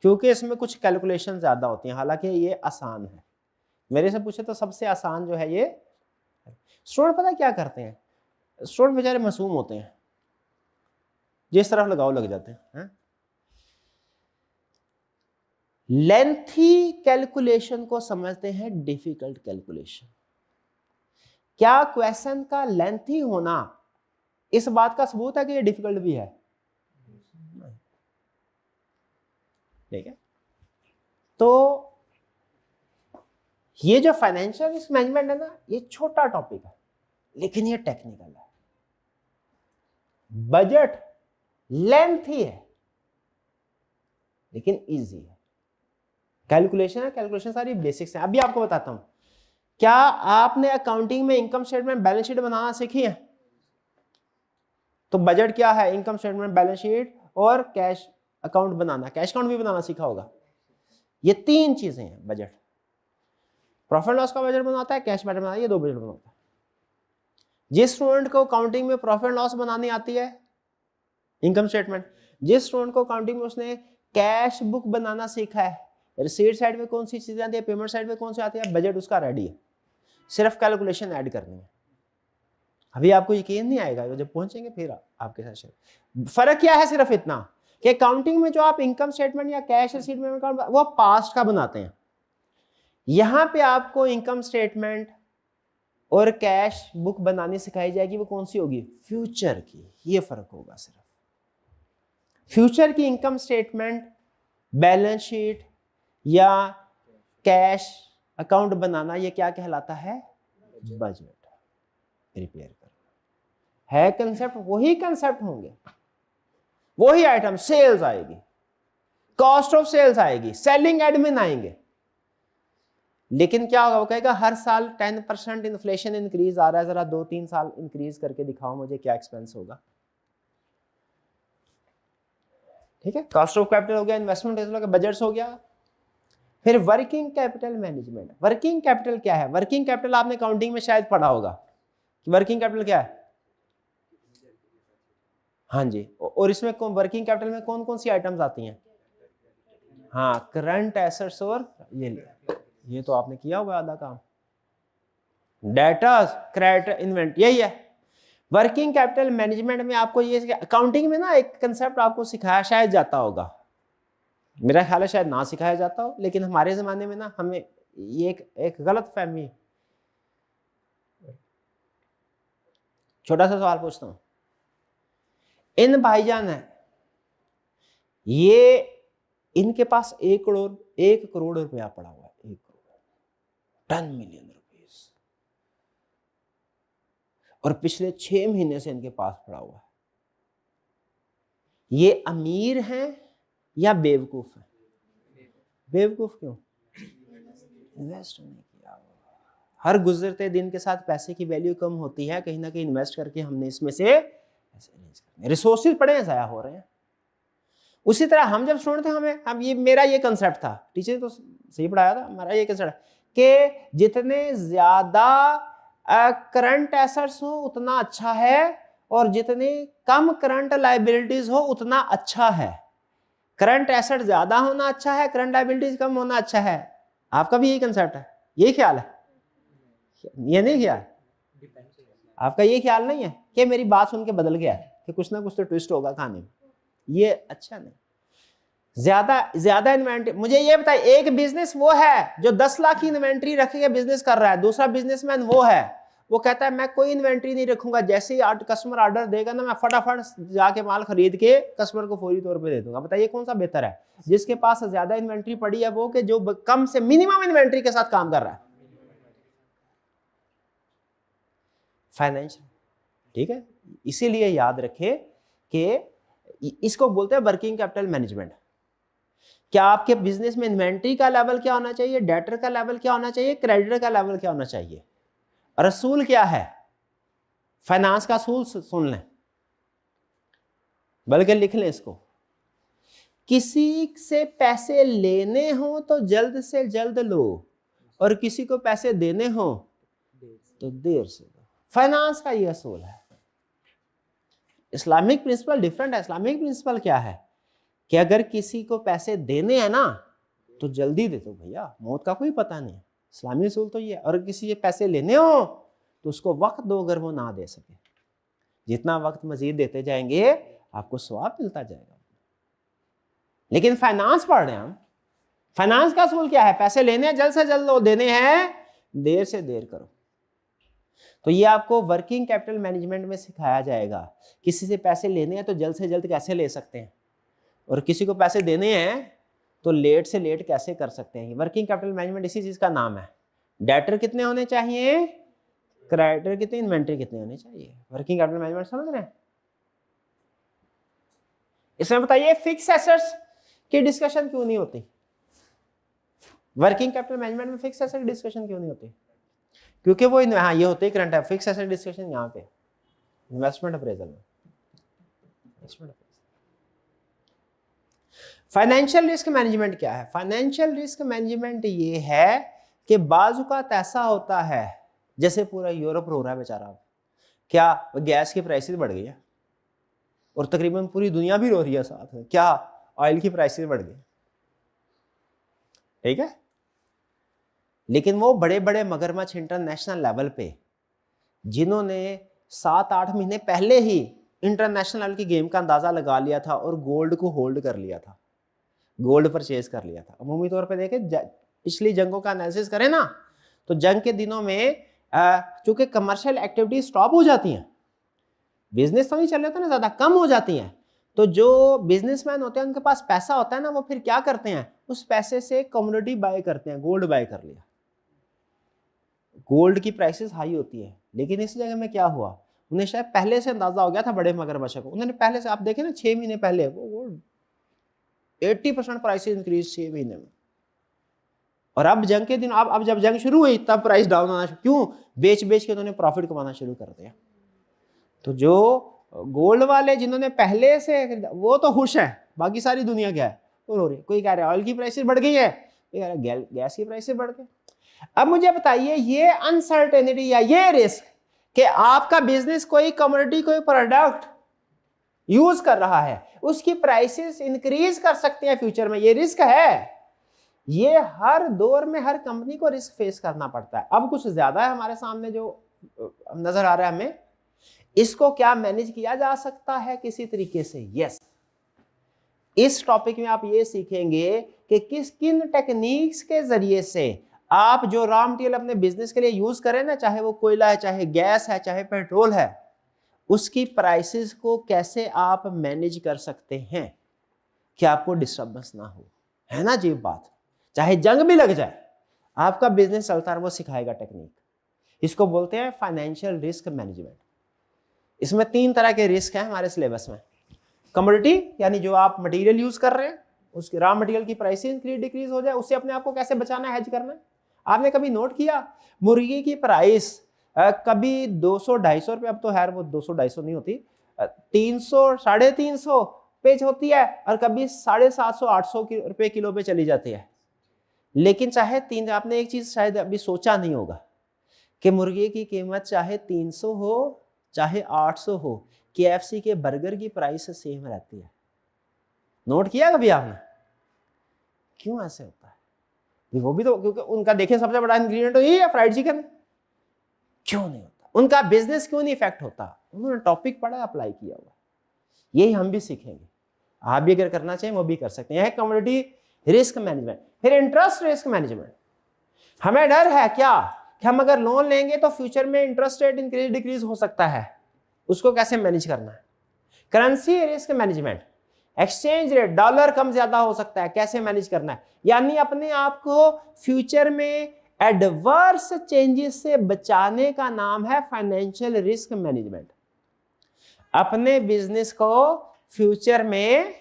क्योंकि इसमें कुछ कैलकुलेशन ज्यादा होती हैं, हालांकि ये आसान है। मेरे से पूछे तो सबसे आसान जो है ये। स्टूडेंट पता क्या करते हैं, स्टूडेंट बेचारे मासूम होते हैं, जिस तरफ लगाओ लग जाते हैं। लेंथी कैलकुलेशन को समझते हैं डिफिकल्ट कैलकुलेशन। क्या क्वेश्चन का लेंथी होना इस बात का सबूत है कि ये डिफिकल्ट भी है? ठीक है, तो ये जो फाइनेंशियल रिस्क मैनेजमेंट है ना, ये छोटा टॉपिक है लेकिन ये टेक्निकल है। बजट लेंथी है लेकिन इजी है। कैलकुलेशन है, कैलकुलेशन सारी बेसिक्स हैं। अभी आपको बताता हूं, क्या आपने अकाउंटिंग में इनकम स्टेटमेंट बैलेंस शीट बनाना सीखी है? तो बजट क्या है? इनकम स्टेटमेंट, बैलेंस शीट और कैश अकाउंट बनाना। कैश अकाउंट भी बनाना सीखा होगा। ये तीन चीजें हैं बजट। प्रॉफिट लॉस का बजट बनाता है, कैश बजट बनाता है, ये दो बजट बनाता है। जिस स्टूडेंट को अकाउंटिंग में प्रॉफिट लॉस बनानी आती है, इनकम स्टेटमेंट, जिस स्टूडेंट को अकाउंटिंग में उसने कैश बुक बनाना सीखा है, रिसीट साइड में कौन सी चीजें आती है, पेमेंट साइड में कौन सी आती है, बजट उसका रेडी है, सिर्फ कैलकुलेशन ऐड करनी है। अभी आपको यकीन नहीं आएगा, जब पहुंचेंगे फिर आपके साथ। फर्क क्या है? सिर्फ इतना कि अकाउंटिंग में जो आप इनकम स्टेटमेंट या कैश रिसीट में वो पास्ट का बनाते हैं, यहां पे आपको इनकम स्टेटमेंट और कैश बुक बनानी सिखाई जाएगी। वो कौन सी होगी? फ्यूचर की। ये फर्क होगा सिर्फ। फ्यूचर की इनकम स्टेटमेंट, बैलेंस शीट या कैश अकाउंट बनाना, ये क्या कहलाता है? बजट प्रिपेयर करना है। कंसेप्ट वही कंसेप्ट होंगे, वही आइटम, सेल्स आएगी, कॉस्ट ऑफ सेल्स आएगी, सेलिंग एडमिन आएंगे, लेकिन क्या होगा? वो कहेगा हर साल 10% इन्फ्लेशन इंक्रीज आ रहा है, जरा 2-3 साल इंक्रीज करके दिखाओ मुझे क्या एक्सपेंस होगा। ठीक है, कॉस्ट ऑफ कैपिटल हो गया, इन्वेस्टमेंट हो गया, बजट्स हो गया। फिर working capital management. Working capital क्या है? वर्किंग कैपिटल आपने अकाउंटिंग में शायद पढ़ा होगा कि वर्किंग कैपिटल क्या है। हाँ जी, और इसमें वर्किंग कैपिटल में कौन कौन सी आइटम्स आती हैं? हाँ, करंट एसेट्स और ये तो आपने किया हुआ आधा काम, डेटा, क्रेडिट, इन्वेंट, यही है। वर्किंग कैपिटल मैनेजमेंट में आपको ये अकाउंटिंग में ना एक कंसेप्ट आपको सिखाया शायद जाता होगा, मेरा ख्याल है शायद ना सिखाया जाता हो, लेकिन हमारे जमाने में ना हमें ये एक गलत फहमी। छोटा सा सवाल पूछता हूं, इन भाईजान है, ये इनके पास 1 करोड़ रुपया पड़ा हुआ है, 1 करोड़, 10 मिलियन रुपीस, और पिछले 6 महीने से इनके पास पड़ा हुआ है। ये अमीर हैं या बेवकूफ है? बेवकूफ क्यों? इन्वेस्ट नहीं किया। हर गुजरते दिन के साथ पैसे की वैल्यू कम होती है, कहीं ना कहीं इन्वेस्ट करके हमने इसमें से रिसोर्सेज पड़े हैं, जाया हो रहे हैं। उसी तरह हम जब स्टूडेंट थे, हम ये मेरा ये कंसेप्ट था, टीचर तो सही पढ़ाया था, हमारा ये कंसेप्ट कि जितने ज्यादा करंट एसेट्स हो उतना अच्छा है, और जितने कम करंट लायबिलिटीज हो उतना अच्छा है। करंट एसेट ज्यादा होना अच्छा है, करंट लायबिलिटीज कम होना अच्छा है। आपका भी यही कंसेप्ट है, यही ख्याल है? ये नहीं ख्याल आपका? ये ख्याल नहीं है कि मेरी बात सुन के बदल गया कि कुछ ना कुछ तो ट्विस्ट होगा कहानी में? ये अच्छा नहीं। ज्यादा इन्वेंट्री, मुझे ये बताइए, एक बिजनेस वो है जो 10 लाख की इन्वेंट्री रख के बिजनेस कर रहा है, दूसरा बिजनेसमैन वो है, वो कहता है मैं कोई इन्वेंट्री नहीं रखूंगा, जैसे ही कस्टमर ऑर्डर देगा ना, मैं फटाफट जाके माल खरीद के कस्टमर को फौरी तौर पे दे दूंगा। बताइए कौन सा बेहतर है? जिसके पास ज्यादा इन्वेंट्री पड़ी है वो, कि जो कम से मिनिमम इन्वेंट्री के साथ काम कर रहा है। फाइनेंशियल, ठीक है, इसीलिए याद रखे कि इसको बोलते हैं वर्किंग कैपिटल मैनेजमेंट। क्या आपके बिजनेस में इन्वेंट्री का लेवल क्या होना चाहिए, डेटर का लेवल क्या होना चाहिए, क्रेडिटर का लेवल क्या होना चाहिए, और असूल क्या है? फाइनेंस का असूल सुन लें, बल्कि लिख लें इसको। किसी से पैसे लेने हो तो जल्द से जल्द लो, और किसी को पैसे देने हो तो देर से दो। फाइनेंस का ये असूल है। इस्लामिक प्रिंसिपल डिफरेंट है। इस्लामिक प्रिंसिपल क्या है कि अगर किसी को पैसे देने हैं ना तो जल्दी दे दो भैया, मौत का कोई पता नहीं। इस्लामी उसूल तो ये, और किसी से पैसे लेने हो तो उसको वक्त दो अगर वो ना दे सके। जितना वक्त मजीद देते जाएंगे आपको सवाब मिलता जाएगा। लेकिन फाइनेंस पढ़ रहे हैं हम, फाइनेंस का असूल क्या है? पैसे लेने हैं जल्द से जल्द लो, देने हैं देर से देर करो। तो ये आपको वर्किंग कैपिटल मैनेजमेंट में सिखाया जाएगा। किसी से पैसे लेने हैं तो जल्द से जल्द कैसे ले सकते हैं, और किसी को पैसे देने हैं तो लेट से लेट कैसे कर सकते हैं। वर्किंग कैपिटल मैनेजमेंट इसी चीज का नाम है। डेटर कितने होने चाहिए, क्रेडिटर कितने, इन्वेंटरी कितने होने चाहिए। वर्किंग कैपिटल मैनेजमेंट समझ रहे हैं? इसमें बताइए फिक्स एसेट्स की डिस्कशन क्यों नहीं होती? वर्किंग कैपिटल मैनेजमेंट में फिक्स एसेट डिस्कशन क्यों नहीं होती? क्योंकि वो हाँ ये होते ही करंट है। फिक्स एसेट डिस्कशन यहाँ पे इन्वेस्टमेंट अप्रेजल में। फाइनेंशियल रिस्क मैनेजमेंट क्या है? फाइनेंशियल रिस्क मैनेजमेंट ये है कि बाजुकात ऐसा होता है जैसे पूरा यूरोप रो रहा है बेचारा, क्या गैस की प्राइसेस बढ़ गई है और तकरीबन पूरी दुनिया भी रो रही है साथ में, क्या ऑयल की प्राइसेस बढ़ गई, ठीक है। लेकिन वो बड़े बड़े मगरमच्छ इंटरनेशनल लेवल पे जिन्होंने 7-8 महीने पहले ही इंटरनेशनल लेवल की गेम का अंदाजा लगा लिया था और गोल्ड को होल्ड कर लिया था, गोल्ड परचेज कर लिया था। अमूमी तौर पे देखें पिछली जंगों का एनालिसिस करें ना तो जंग के दिनों में चूंकि कमर्शियल एक्टिविटी स्टॉप हो जाती हैं, बिजनेस तो नहीं चल रहा था ना, ज्यादा कम हो जाती हैं, तो जो बिजनेसमैन होते हैं उनके पास पैसा होता है ना, वो फिर क्या करते हैं, उस पैसे से कमोडिटी बाय करते हैं। गोल्ड बाय कर लिया, गोल्ड की प्राइसेस हाई होती है। लेकिन इस जगह में क्या हुआ, उन्हें शायद पहले से अंदाजा हो गया था बड़े मगरमच्छ को, उन्होंने पहले से, आप देखें ना 6 महीने पहले वो गोल्ड 80% प्राइस इंक्रीज 6 महीने में। और अब जंग के दिन, अब जब जंग शुरू हुई तब प्राइस डाउन होना, क्यों? बेच बेच के उन्होंने प्रॉफिट कमाना शुरू कर दिया। तो जो गोल्ड वाले जिन्होंने पहले से, वो तो खुश है, बाकी सारी दुनिया क्या है, वो रो रही है। कोई कह रहा है ऑयल की प्राइसेस बढ़ गई है, कोई कह रहा है गैस की प्राइसेस बढ़ गई। अब मुझे बताइए ये अनसर्टेनिटी या ये रिस्क कि आपका बिजनेस कोई कमोडिटी, कोई प्रोडक्ट यूज कर रहा है, उसकी प्राइसेस इंक्रीज कर सकते हैं फ्यूचर में, ये रिस्क है। ये हर दौर में हर कंपनी को रिस्क फेस करना पड़ता है। अब कुछ ज्यादा है हमारे सामने जो नजर आ रहा है हमें, इसको क्या मैनेज किया जा सकता है किसी तरीके से? यस, इस टॉपिक में आप ये सीखेंगे कि किन टेक्निक्स के जरिए से आप जो रॉ मटेरियल अपने बिजनेस के लिए यूज करें ना, चाहे वो कोयला है, चाहे गैस है, चाहे पेट्रोल है, उसकी प्राइसेस को कैसे आप मैनेज कर सकते हैं कि आपको डिस्टर्बेंस ना हो, है ना जी बात। चाहे जंग भी लग जाए आपका बिजनेस चलता है, वो सिखाएगा टेक्निक। इसको बोलते हैं फाइनेंशियल रिस्क मैनेजमेंट। इसमें 3 तरह के रिस्क हैं हमारे सिलेबस में। कमोडिटी यानी जो आप मटेरियल यूज कर रहे हैं, उसके रॉ मटेरियल की प्राइस इंक्रीज डिक्रीज हो जाए, उससे अपने आप को कैसे बचाना है, हेज करना है। आपने कभी नोट किया मुर्गी की प्राइस कभी 200-250 रुपये, अब तो खैर वो 200-250 नहीं होती, 300-350 पे होती है, और कभी 750-800 रुपये किलो पे चली जाती है। लेकिन चाहे आपने एक चीज शायद अभी सोचा नहीं होगा कि मुर्गी की कीमत चाहे 300 हो चाहे 800 हो, KFC के बर्गर की प्राइस सेम रहती है। नोट किया कभी आपने? क्यों ऐसे होता है? वो भी तो क्योंकि उनका देखें सबसे बड़ा इंग्रेडिएंट तो यही है, फ्राइड चिकन। क्यों नहीं होता? उनका बिजनेस क्यों नहीं इफेक्ट होता? उन्होंने टॉपिक पढ़ा, अप्लाई किया हुआ। यही हम भी सीखेंगे, आप भी अगर करना चाहें वो भी कर सकते हैं। Commodity risk management. फिर इंटरेस्ट रिस्क मैनेजमेंट। हमें डर है क्या कि हम अगर लोन लेंगे तो फ्यूचर में इंटरेस्ट रेट इंक्रीज डिक्रीज हो सकता है, उसको कैसे मैनेज करना है। Currency risk management, exchange rate dollar कम ज्यादा हो सकता है, कैसे मैनेज करना है। यानी अपने आप को फ्यूचर में एडवर्स चेंजेस से बचाने का नाम है फाइनेंशियल रिस्क मैनेजमेंट। अपने बिजनेस को फ्यूचर में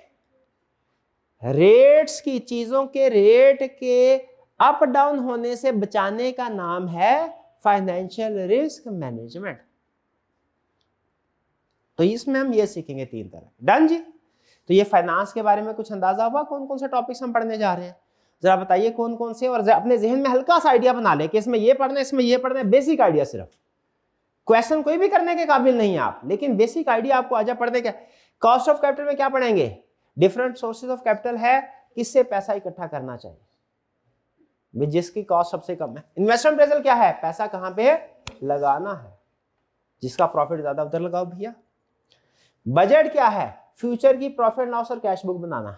रेट्स की, चीजों के रेट के अप डाउन होने से बचाने का नाम है फाइनेंशियल रिस्क मैनेजमेंट। तो इसमें हम ये सीखेंगे 3 तरह। डन जी। तो ये फाइनेंस के बारे में कुछ अंदाजा हुआ कौन कौन से टॉपिक्स हम पढ़ने जा रहे हैं? जरा बताइए कौन कौन से, और अपने जहन में हल्का सा आइडिया बना ले कि इसमें ये पढ़ना है, इसमें ये पढ़ना है। बेसिक आइडिया, सिर्फ क्वेश्चन कोई भी करने के काबिल नहीं है आप, लेकिन बेसिक आइडिया आपको आजा पढ़ने का। कॉस्ट ऑफ कैपिटल में क्या पढ़ेंगे? डिफरेंट सोर्सेज ऑफ कैपिटल है, किससे पैसा इकट्ठा करना चाहिए, जिसकी कॉस्ट सबसे कम है। इन्वेस्टमेंट अप्रेजल क्या है, पैसा कहां पे लगाना है, जिसका प्रॉफिट ज्यादा उधर लगाओ भैया। बजट क्या है, फ्यूचर की प्रॉफिट लॉस और कैश बुक बनाना।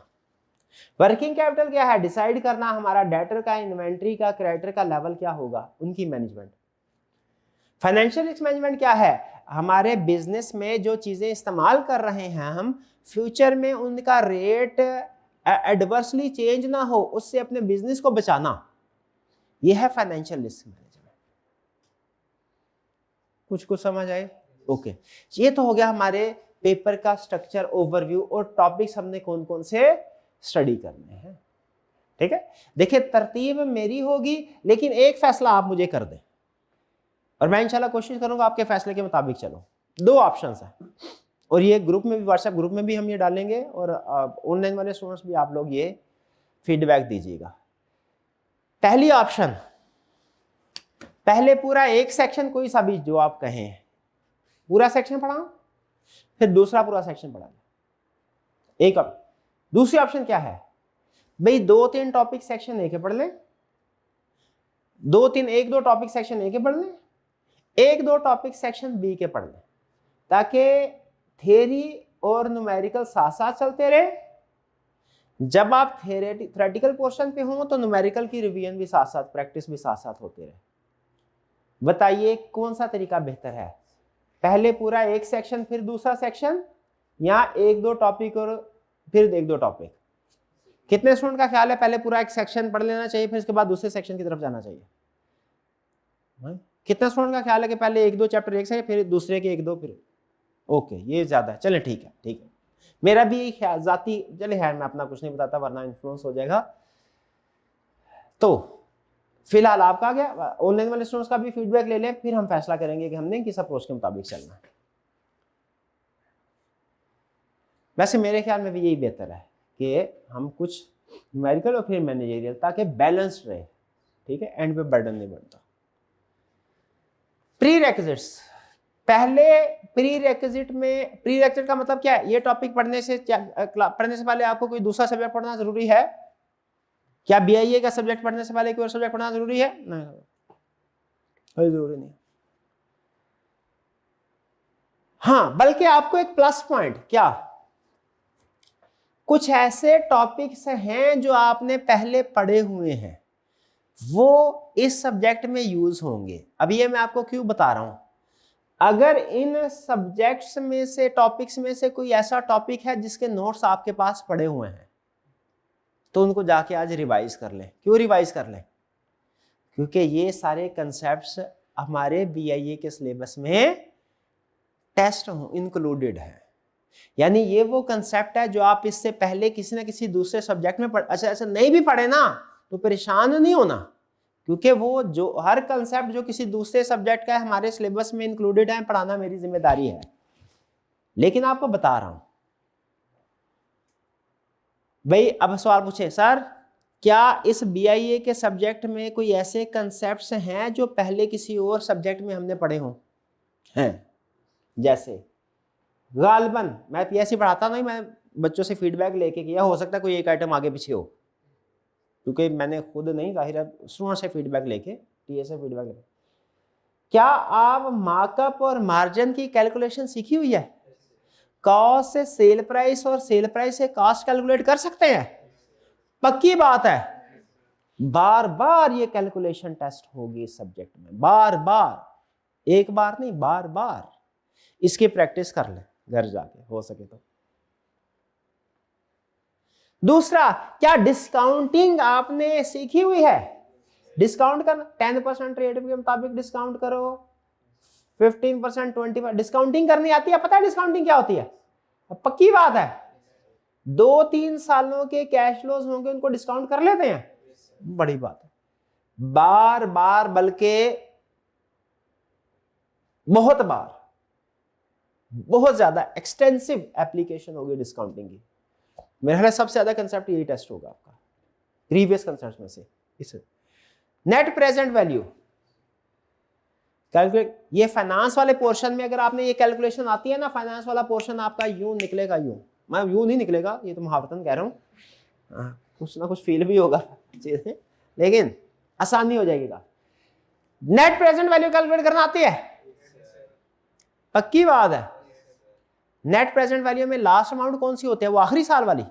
वर्किंग कैपिटल क्या है, डिसाइड करना हमारा डेटर का, इन्वेंट्री का, क्रेडिटर का लेवल क्या होगा, उनकी मैनेजमेंट। फाइनेंशियल रिस्क मैनेजमेंट क्या है, हमारे बिजनेस में जो चीजें इस्तेमाल कर रहे हैं हम, फ्यूचर में उनका रेट एडवर्सली चेंज ना हो, उससे अपने बिजनेस को बचाना, यह है फाइनेंशियल रिस्क मैनेजमेंट। कुछ समझ आए? ओके, ये तो हो गया हमारे पेपर का स्ट्रक्चर ओवरव्यू, और टॉपिक्स हमने कौन कौन से स्टडी करने हैं। ठीक है, देखिए तरतीब मेरी होगी, लेकिन एक फैसला आप मुझे कर दें और मैं इंशाल्लाह कोशिश करूंगा आपके फैसले के मुताबिक चलो। दो ऑप्शंस हैं, और ये ग्रुप में भी, व्हाट्सएप ग्रुप में भी हम ये डालेंगे, और ऑनलाइन वाले स्टूडेंट्स भी आप लोग ये फीडबैक दीजिएगा। पहली ऑप्शन, पहले पूरा एक सेक्शन कोई सा भी जो आप कहें, पूरा सेक्शन पढ़ाऊं, फिर दूसरा पूरा सेक्शन पढ़ा लें। एक दूसरी ऑप्शन क्या है भाई, 2-3 टॉपिक सेक्शन ए के पढ़ लें, 1-2 टॉपिक सेक्शन ए के पढ़ लें, 1-2 टॉपिक सेक्शन बी के पढ़ लें, ताकि थ्योरी और न्यूमेरिकल साथ साथ चलते रहे। जब आप थ्योरेटिकल पोर्शन पे हो तो न्यूमेरिकल की रिवीजन भी साथ साथ, प्रैक्टिस भी साथ साथ होते रहे। बताइए कौन सा तरीका बेहतर है, पहले पूरा एक सेक्शन फिर दूसरा सेक्शन, या 1-2 टॉपिक और फिर 1-2 टॉपिक? कितने स्टूडेंट का ख्याल है पहले पूरा एक सेक्शन पढ़ लेना चाहिए, फिर उसके बाद दूसरे सेक्शन की तरफ जाना चाहिए? कितने स्टूडेंट का ख्याल है कि पहले 1-2 चैप्टर एक से, फिर दूसरे के 1-2, फिर? ओके, ये ज्यादा है, चले ठीक है, ठीक है, मेरा भी ख्याल जाती, चले है, मैं अपना कुछ नहीं बताता वरना इन्फ्लुएंस हो जाएगा। तो फिलहाल आपका आ गया, ऑनलाइन वाले स्टूडेंट्स का भी फीडबैक ले लें, फिर हम फैसला करेंगे कि हमने किस अप्रोच के मुताबिक चलना है। वैसे मेरे ख्याल में भी यही बेहतर है कि हम कुछ न्यूमेरिकल और फिर मैनेजरियल, ताकि बैलेंस्ड रहे। ठीक है, एंड पे बर्डन नहीं बनता। प्री रेक्विजिट्स, पहले प्री रेक्विजिट में, प्री रेक्विजिट का मतलब क्या है, ये टॉपिक पढ़ने से पहले आपको कोई दूसरा सब्जेक्ट पढ़ना जरूरी है क्या? बीआईए का सब्जेक्ट पढ़ने से पहले कोई और सब्जेक्ट पढ़ना जरूरी है? नहीं, कोई जरूरी नहीं। हाँ, बल्कि आपको एक प्लस पॉइंट, क्या, कुछ ऐसे टॉपिक्स हैं जो आपने पहले पढ़े हुए हैं, वो इस सब्जेक्ट में यूज होंगे। अब ये मैं आपको क्यों बता रहा हूं, अगर इन सब्जेक्ट्स में से, टॉपिक्स में से कोई ऐसा टॉपिक है जिसके नोट्स आपके पास पड़े हुए हैं, तो उनको जाके आज रिवाइज कर लें। क्यों रिवाइज कर लें? क्योंकि ये सारे कंसेप्ट्स हमारे बीआईए के सिलेबस में टेस्ट इंक्लूडेड है। यानी ये वो कंसेप्ट है जो आप इससे पहले किसी ना किसी दूसरे सब्जेक्ट में अच्छा ऐसा नहीं भी पढ़े ना तो परेशान नहीं होना, क्योंकि वो जो हर कंसेप्ट जो किसी दूसरे सब्जेक्ट का है हमारे सिलेबस में इंक्लूडेड है, पढ़ाना मेरी जिम्मेदारी है। लेकिन आपको बता रहा हूं भाई, अब सवाल पूछे सर क्या इस बीआईए के सब्जेक्ट में कोई ऐसे कंसेप्ट्स हैं जो पहले किसी और सब्जेक्ट में हमने पढ़े हों? हैं, जैसे गालबन मैं पीएससी पढ़ाता नहीं, मैं बच्चों से फीडबैक लेके किया, हो सकता है कोई एक आइटम आगे पीछे हो, क्योंकि मैंने खुद नहीं, जाहिर है स्टूडेंट से फीडबैक लेके, टीए से फीडबैक लेके। क्या आप मार्कअप और मार्जिन की कैलकुलेशन सीखी हुई है? कॉस्ट से सेल प्राइस और सेल प्राइस से कॉस्ट कैलकुलेट कर सकते हैं? पक्की बात है, बार बार ये कैलकुलेशन टेस्ट होगी इस सब्जेक्ट में, बार बार, एक बार नहीं, बार बार। इसकी प्रैक्टिस कर ले घर जाके, हो सके तो। दूसरा, क्या डिस्काउंटिंग आपने सीखी हुई है? डिस्काउंट करना, 10% रेट के मुताबिक डिस्काउंट करो, 15%, 20%, डिस्काउंटिंग करनी आती है? पता है डिस्काउंटिंग क्या होती है? पक्की बात है, 2-3 सालों के कैश फ्लोज होंगे उनको डिस्काउंट कर लेते हैं, बड़ी बात है। बार बार, बल्कि बहुत बार, बहुत ज्यादा एक्सटेंसिव एप्लीकेशन होगी डिस्काउंटिंग की। मेरे ख्याल सबसे ज्यादा कंसेप्ट यही टेस्ट होगा आपका प्रीवियस कंसेप्ट में से। इस नेट प्रेजेंट वैल्यू कैलकुलेट, ये फाइनेंस वाले पोर्शन में अगर आपने ये कैलकुलेशन आती है ना, फाइनेंस वाला पोर्शन आपका यूं निकलेगा, यूं मैं यूं नहीं निकलेगा, ये तो मुहावरतन कह रहा हूँ, कुछ ना कुछ फील भी होगा चीजें, लेकिन आसानी हो जाएगी। नेट प्रेजेंट वैल्यू कैलकुलेट करना आती है? पक्की बात है। नेट प्रेजेंट वैल्यू में लास्ट अमाउंट कौन सी होती है? वो आखिरी साल वाली।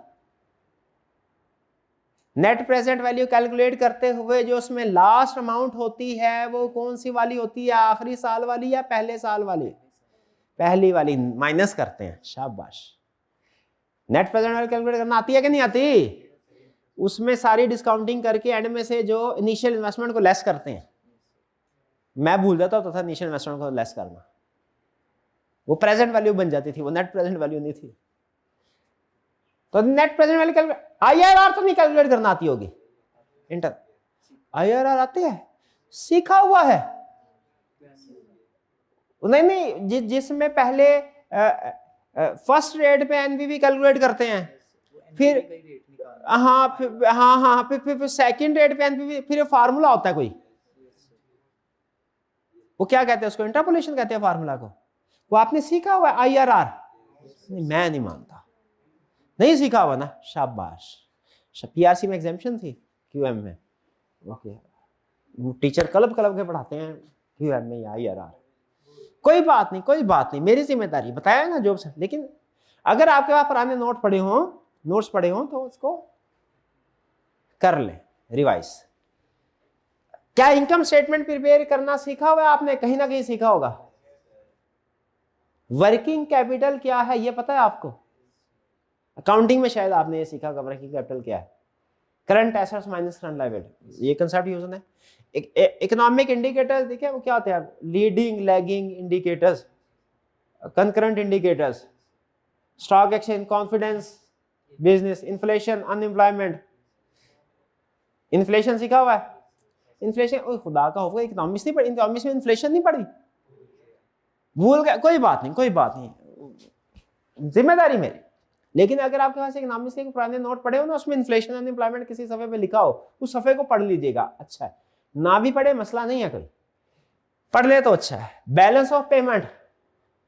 नेट प्रेजेंट वैल्यू कैलकुलेट करते हुए जो उसमें लास्ट अमाउंट होती है वो कौन सी वाली होती है? आखिरी साल वाली या पहले साल वाली? पहली वाली। माइनस करते हैं, शाबाश। नेट प्रेजेंट वैल्यू कैलकुलेट करना आती है कि नहीं आती? उसमें सारी डिस्काउंटिंग करके एंड में से जो इनिशियल इन्वेस्टमेंट को लेस करते हैं। मैं भूल जाता था इनिशियल इन्वेस्टमेंट को लेस करना, वो प्रेजेंट वैल्यू बन जाती थी, वो नेट प्रेजेंट वैल्यू नहीं थी। तो net present value calculate, IRR तो नहीं कैलकुलेट करना आती होगी? इंटर आईआरआर आती है, सीखा हुआ है? नहीं, जिसमें पहले फर्स्ट रेट पे एनपीवी कैलकुलेट करते हैं, फिर फिर सेकंड रेट पे एनपीवी, फिर फार्मूला होता है कोई, वो क्या कहते हैं उसको? इंटरपोलेशन कहते हैं फार्मूला को। वो आपने सीखा हुआ है आईआरआर? नहीं, मैं नहीं मानता, नहीं सीखा हुआ ना, शाबाश। पीआरसी में एग्जाम्पशन थी, क्यूएम में, ओके, टीचर कलब के पढ़ाते हैं क्यूएम में या आईआरआर। कोई बात नहीं, कोई बात नहीं, मेरी जिम्मेदारी, बताया ना जॉब से। लेकिन अगर आपके पास पुराने नोट्स पढ़े हो तो उसको कर ले रिवाइज। क्या इनकम स्टेटमेंट प्रिपेयर करना सीखा हुआ है आपने? कहीं ना कहीं सीखा होगा। वर्किंग कैपिटल क्या है ये पता है आपको? अकाउंटिंग में शायद आपने ये सीखा होगा, वर्किंग कैपिटल क्या है। Current assets minus current liability, ये कंसेप्ट यूज होना है। इकोनॉमिक इंडिकेटर्स देखिए वो क्या होते हैं? Leading, lagging indicators, concurrent indicators, stock exchange, confidence, business, inflation, unemployment. Inflation सीखा हुआ है? इन्फ्लेशन खुदा का होगा, इकोनॉमिक्स नहीं पढ़ी, इकोनॉमिक्स में इन्फ्लेशन नहीं पढ़ी, भूल गया, कोई बात नहीं, कोई बात नहीं, जिम्मेदारी मेरी। लेकिन अगर आपके पास इकोनॉमिक्स के पुराने नोट पढ़े हो ना, उसमें इन्फ्लेशन अनएम्प्लॉयमेंट किसी सफ़े पे लिखा हो, उस सफ़े को पढ़ लीजिएगा, अच्छा है। ना भी पढ़े मसला नहीं है, कोई पढ़ ले तो अच्छा है। बैलेंस ऑफ पेमेंट,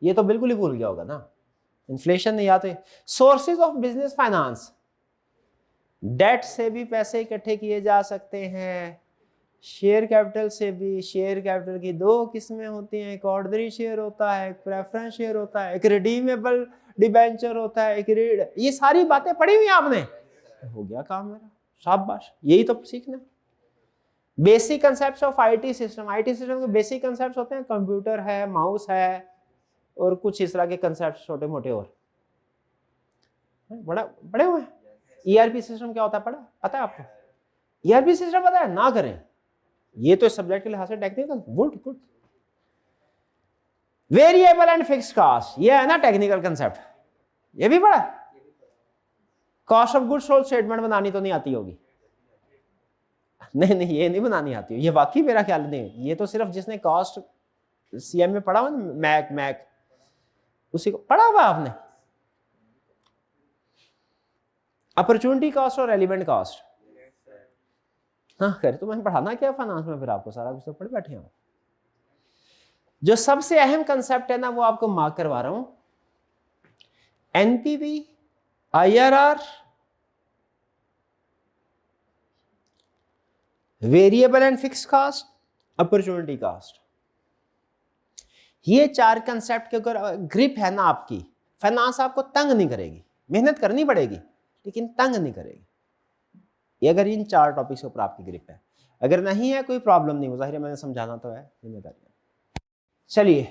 ये तो बिल्कुल ही भूल गया होगा ना, इन्फ्लेशन नहीं आते। Sources of business finance, debt से भी पैसे इकट्ठे किए जा सकते हैं, शेयर कैपिटल से भी। शेयर कैपिटल की दो किस्में होती हैं, एक ऑर्डिनरी शेयर होता है, एक प्रेफरेंस शेयर होता है, एक रिडीमेबल डिबेंचर होता है, एक रीड। ये सारी बातें पढ़ी हुई आपने, हो गया काम मेरा, शाबाश, यही तो सीखना। Basic concepts of IT system, IT system के बेसिक कंसेप्ट्स होते हैं, कंप्यूटर है, माउस है, और कुछ इस तरह के कंसेप्ट छोटे मोटे और बड़े हुए हैं। ईआरपी सिस्टम क्या होता है पता है आपको? ईआरपी सिस्टम पता है? ना करें, ये तो सब्जेक्ट के लिहाज से technical, good good. Variable and fixed cost, ये है ना टेक्निकल कंसेप्ट, ये भी पढ़ा। Cost of goods sold statement बनानी तो नहीं आती होगी? नहीं, ये नहीं बनानी आती, ये वाकई मेरा ख्याल नहीं, ये तो सिर्फ जिसने कॉस्ट सीएम में पढ़ा हुआ ना, मैक उसी को पढ़ा हुआ आपने। अपॉर्चुनिटी कॉस्ट और रेलिवेंट कॉस्ट, हाँ कर, तो मैंने पढ़ाना क्या फाइनेंस में, फिर आपको सारा कुछ तो पढ़ बैठे हैं। जो सबसे अहम कंसेप्ट है ना, वो आपको मार्क करवा रहा हूं, NPV, IRR, variable and fixed cost, opportunity cost. ये चार कंसेप्ट के अगर ग्रिप है ना आपकी, फाइनेंस आपको तंग नहीं करेगी, मेहनत करनी पड़ेगी लेकिन तंग नहीं करेगी, ये अगर इन चार टॉपिक्स के ऊपर आपकी ग्रिप है। अगर नहीं है कोई प्रॉब्लम नहीं, जाहिर है मैंने समझाना तो है, जिम्मेदारी। चलिए,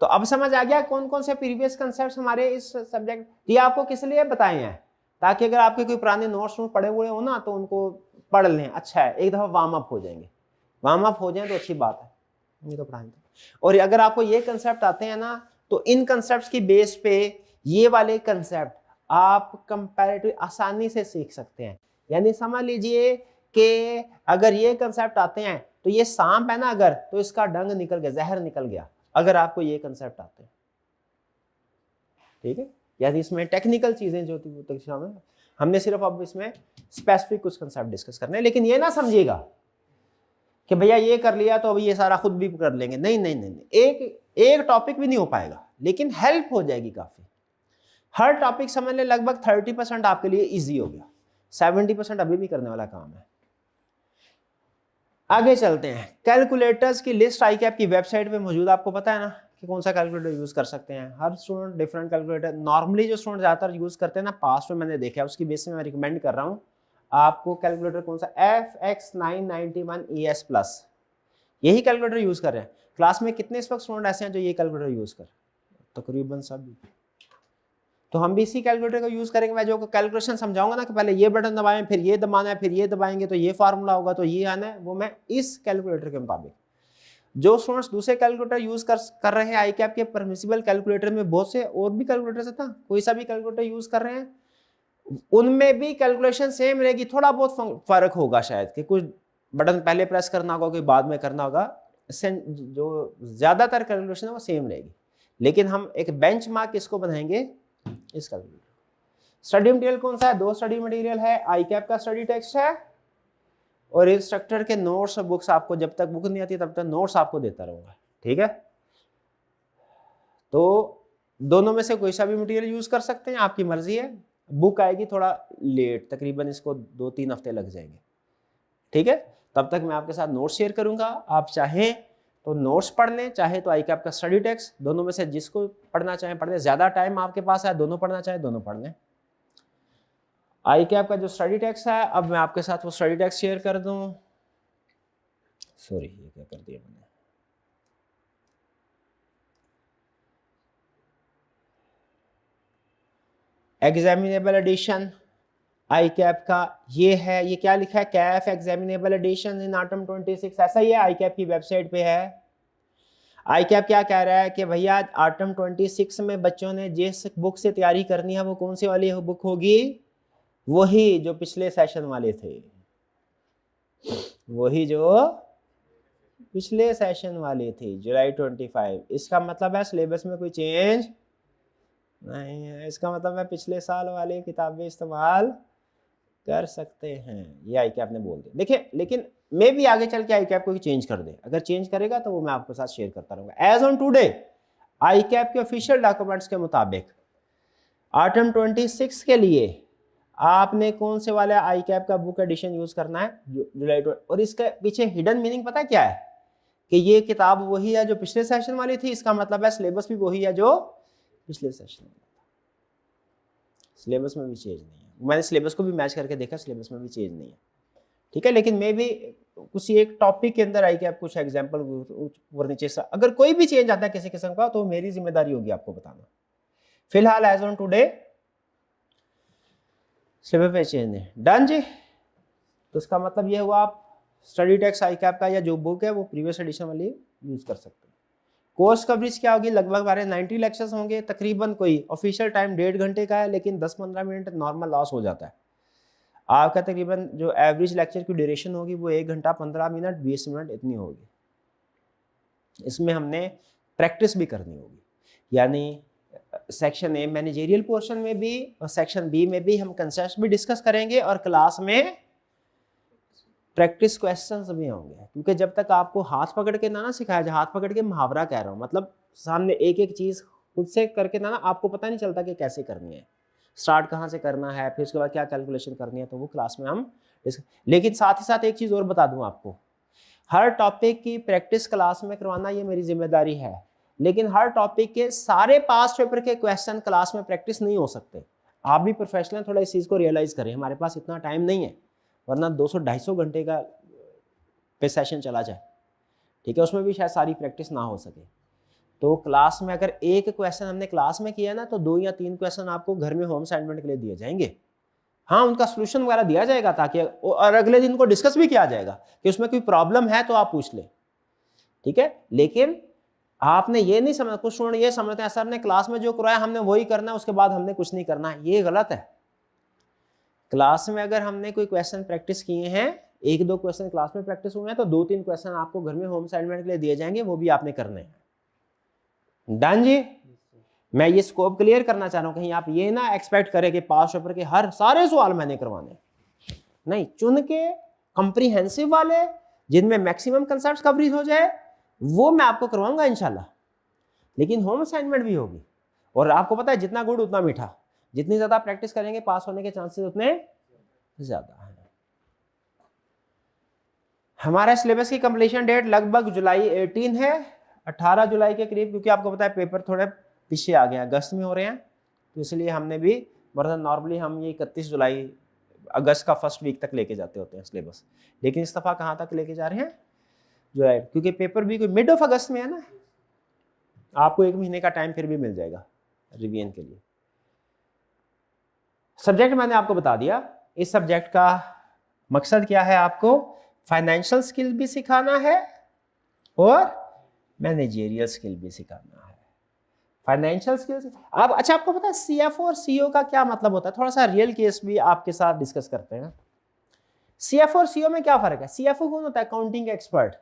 तो अब समझ आ गया कौन कौन से प्रीवियस कंसेप्ट हमारे इस सब्जेक्ट, ये आपको किस लिए बताए हैं, ताकि अगर आपके कोई पुराने नोट्स पड़े हुए हो ना तो उनको पढ़ लें। अच्छा है, एक दफ़ा वार्म अप हो जाएंगे, वार्म अप हो जाए तो अच्छी बात है, ये तो पढ़ाएंगे। और अगर आपको ये कंसेप्ट आते हैं ना, तो इन कंसेप्ट की बेस पे ये वाले कंसेप्ट आप कंपैरेटिव आसानी से सीख सकते हैं। यानी समझ लीजिए कि अगर ये कंसेप्ट आते हैं तो ये सांप है ना, अगर तो इसका डंग निकल गया, जहर निकल गया, अगर आपको ये कंसेप्ट आते हैं, ठीक है। यानी इसमें टेक्निकल चीजें जो थी शामिल, हमने सिर्फ अब इसमें स्पेसिफिक कुछ कंसेप्ट डिस्कस करने हैं। लेकिन ये ना समझिएगा कि भैया ये कर लिया तो अभी ये सारा खुद भी कर लेंगे, नहीं, एक टॉपिक भी नहीं हो पाएगा, लेकिन हेल्प हो जाएगी काफी। हर टॉपिक समझ ले लगभग 30% आपके लिए इजी हो गया, 70% अभी भी करने वाला काम है। आगे चलते हैं। कैलकुलेटर्स की लिस्ट ICAP की वेबसाइट पे मौजूद, आपको पता है ना कि कौन सा कैलकुलेटर यूज कर सकते हैं। हर स्टूडेंट डिफरेंट कैलकुलेटर, नॉर्मली जो स्टूडेंट ज्यादातर यूज करते हैं ना, पास्ट में मैंने देखा है, उसकी बेस में मैं रिकमेंड कर रहा हूँ आपको कैलकुलेटर कौन सा, FX991ES प्लस, यही कैलकुलेटर यूज कर रहे हैं। क्लास में कितने इस वक्त स्टूडेंट ऐसे हैं जो ये कैलकुलेटर यूज कर, तकरीबन सभी। तो हम भी इसी कैलकुलेटर का यूज करेंगे। मैं जो कैलकुलेशन समझाऊंगा ना कि पहले ये बटन दबाएं, फिर ये दबाना है, फिर ये दबाएंगे तो ये फार्मूला होगा, तो ये आना है, वो मैं इस कैलकुलेटर के मुताबिक। जो स्टूडेंट्स दूसरे कैलकुलेटर यूज कर रहे हैं ICAP के परमिसिबल कैलकुलेटर में, बहुत से और भी कैलकुलेटर था, कोई सा भी कैलकुलेटर यूज कर रहे हैं, उनमें भी कैलकुलेशन सेम रहेगी। थोड़ा बहुत फर्क होगा शायद कि कुछ बटन पहले प्रेस करना होगा, कोई बाद में करना होगा, जो ज्यादातर कैलकुलेशन है वो सेम रहेगी। लेकिन हम एक बेंचमार्क इसको बनाएंगे इस कैलकुलेटर। स्टडी मटेरियल कौन सा है, 2 स्टडी मटेरियल है, ICAP का स्टडी टेक्स्ट है और इंस्ट्रक्टर के नोट्स और बुक्स। आपको जब तक बुक नहीं आती तब तक नोट्स आपको देता रहूंगा, ठीक है। तो दोनों में से कोई सा भी मटेरियल यूज कर सकते हैं, आपकी मर्जी है। बुक आएगी थोड़ा लेट, तकरीबन इसको 2-3 हफ्ते लग जाएंगे, ठीक है। तब तक मैं आपके साथ नोट्स शेयर करूंगा, आप चाहें तो नोट्स पढ़ लें, चाहे तो ICAP का स्टडी टेक्स्ट, दोनों में से जिसको पढ़ना चाहें पढ़ लें। ज्यादा टाइम आपके पास है, दोनों पढ़ना चाहे दोनों पढ़ लें। ICAP का जो स्टडी टेक्स्ट है, अब मैं आपके साथ वो स्टडी टेक्स्ट शेयर कर दूं। सॉरी, ये क्या कर दिया मैंने, एग्जामिनेबल एडिशन ICAP का ये है, ये क्या लिखा है, Kaif examinable addition in autumn 26, ऐसा ही है, ICAP की वेबसाइट पे है। ICAP क्या कह रहा है कि भैया ऑटम 26 में बच्चों ने जिस बुक से तैयारी करनी है वो कौन सी वाली बुक होगी, वही जो पिछले सेशन वाले थे, वही जो पिछले सेशन वाले थे, जुलाई 25। इसका मतलब है सिलेबस में कोई चेंज नहीं है, इसका मतलब है पिछले साल वाले किताबें इस्तेमाल कर सकते हैं, ये ICAP ने बोल दिया। देखिए, लेकिन मैं भी आगे चल के ICAP को चेंज कर दे, अगर चेंज करेगा तो वो मैं आपके साथ शेयर करता रहूंगा। एज ऑन टुडे ICAP के ऑफिशियल डॉक्यूमेंट्स के मुताबिक ऑटम 26 के लिए आपने कौन से वाले ICAP का बुक एडिशन यूज करना है, जुलाई। और इसके पीछे हिडन मीनिंग पता है क्या है, कि ये किताब वही है जो पिछले सेशन वाली थी, इसका मतलब है सिलेबस भी वही है जो पिछले सेशन में था, सिलेबस में भी चेंज नहीं है। मैंने सिलेबस को भी मैच करके देखा, सिलेबस में भी चेंज नहीं है, ठीक है। लेकिन मैं भी कुछ एक टॉपिक के अंदर ICAP कुछ एग्जांपल ऊपर नीचे से, अगर कोई भी चेंज आता है किसी किस्म का तो मेरी जिम्मेदारी होगी आपको बताना। फिलहाल एज ऑन टुडे सिलेबस पे चेंज नहीं, डन जी। तो इसका मतलब ये हुआ आप स्टडी टेक्स्ट ICAP का या जो बुक है वो प्रीवियस एडिशन वाली यूज कर सकते हैं। कोर्स कवरेज क्या होगी, लगभग हमारे 90 लेक्चर्स होंगे, तकरीबन कोई ऑफिशियल टाइम 1.5 घंटे का है, लेकिन 10-15 मिनट नॉर्मल लॉस हो जाता है। आपका तकरीबन जो एवरेज लेक्चर की ड्यूरेशन होगी वो 1 घंटा 15 मिनट 20 मिनट इतनी होगी। इसमें हमने प्रैक्टिस भी करनी होगी, यानी सेक्शन A मैनेजेरियल पोर्शन में भी और सेक्शन B में भी हम कंसेप्ट भी डिस्कस करेंगे और क्लास में प्रैक्टिस क्वेश्चंस भी होंगे। क्योंकि जब तक आपको हाथ पकड़ के ना सिखाया जाए, हाथ पकड़ के मुहावरा कह रहा हूँ, मतलब सामने एक एक चीज खुद से करके ना आपको पता नहीं चलता कि कैसे करनी है, स्टार्ट कहाँ से करना है, फिर उसके बाद क्या कैलकुलेशन करनी है, तो वो क्लास में हम लेकिन साथ ही साथ एक चीज और बता दूं आपको, हर टॉपिक की प्रैक्टिस क्लास में करवाना ये मेरी जिम्मेदारी है, लेकिन हर टॉपिक के सारे पास्ट पेपर के क्वेश्चन क्लास में प्रैक्टिस नहीं हो सकते। आप भी प्रोफेशनल थोड़ा इस चीज को रियलाइज करें, हमारे पास इतना टाइम नहीं है, वरना 200-250 घंटे का पे सेशन चला जाए, ठीक है, उसमें भी शायद सारी प्रैक्टिस ना हो सके। तो क्लास में अगर एक क्वेश्चन हमने क्लास में किया ना, तो 2 या 3 क्वेश्चन आपको घर में होम असाइनमेंट के लिए दिए जाएंगे। हाँ, उनका सोल्यूशन वगैरह दिया जाएगा ताकि, और अगले दिन को डिस्कस भी किया जाएगा कि उसमें कोई प्रॉब्लम है तो आप पूछ लें, ठीक है। लेकिन आपने ये नहीं समझ, कुछ स्टूडेंट ये समझते हैं सर ने क्लास में जो कराया हमने वही करना है, उसके बाद हमने कुछ नहीं करना है, ये गलत है। क्लास में अगर हमने कोई क्वेश्चन प्रैक्टिस किए हैं, 1-2 क्वेश्चन क्लास में प्रैक्टिस हुए हैं, तो 2-3 क्वेश्चन आपको घर में होम असाइनमेंट के लिए दिए जाएंगे, वो भी आपने करने हैं। डन जी। मैं ये स्कोप क्लियर करना चाह रहा हूं, कहीं आप ये ना एक्सपेक्ट करें कि पास पेपर के हर सारे सवाल मैंने करवाने, नहीं, चुन के कंप्रीहेंसिव वाले जिनमें मैक्सिमम कंसेप्ट कवरेज हो जाए वो मैं आपको करवाऊंगा इंशाल्लाह। लेकिन होम असाइनमेंट भी होगी, और आपको पता है जितना गुड़ उतना मीठा, जितनी ज्यादा प्रैक्टिस करेंगे पास होने के चांसेस उतने ज्यादा हैं। हमारा सिलेबस की कंप्लीशन डेट लगभग जुलाई 18 है, 18 जुलाई के करीब, क्योंकि आपको पता है पेपर थोड़े पीछे आ गए हैं, अगस्त में हो रहे हैं, तो इसलिए हमने भी मतलब नॉर्मली हम ये 31 जुलाई अगस्त का फर्स्ट वीक तक लेके जाते होते हैं सिलेबस, लेकिन इस दफा कहाँ तक लेके जा रहे हैं, जुलाई, क्योंकि पेपर भी कोई मिड ऑफ अगस्त में है ना, आपको 1 महीने का टाइम फिर भी मिल जाएगा रिवीजन के लिए। सब्जेक्ट मैंने आपको बता दिया, इस सब्जेक्ट का मकसद क्या है, आपको फाइनेंशियल स्किल भी सिखाना है और मैनेजरियल स्किल भी सिखाना है। फाइनेंशियल स्किल्स आप, अच्छा आपको पता है सीएफओ और सीईओ का क्या मतलब होता है, थोड़ा सा रियल केस भी आपके साथ डिस्कस करते हैं। सीएफओ और सीईओ में क्या फर्क है, सीएफओ कौन होता है, अकाउंटिंग एक्सपर्ट,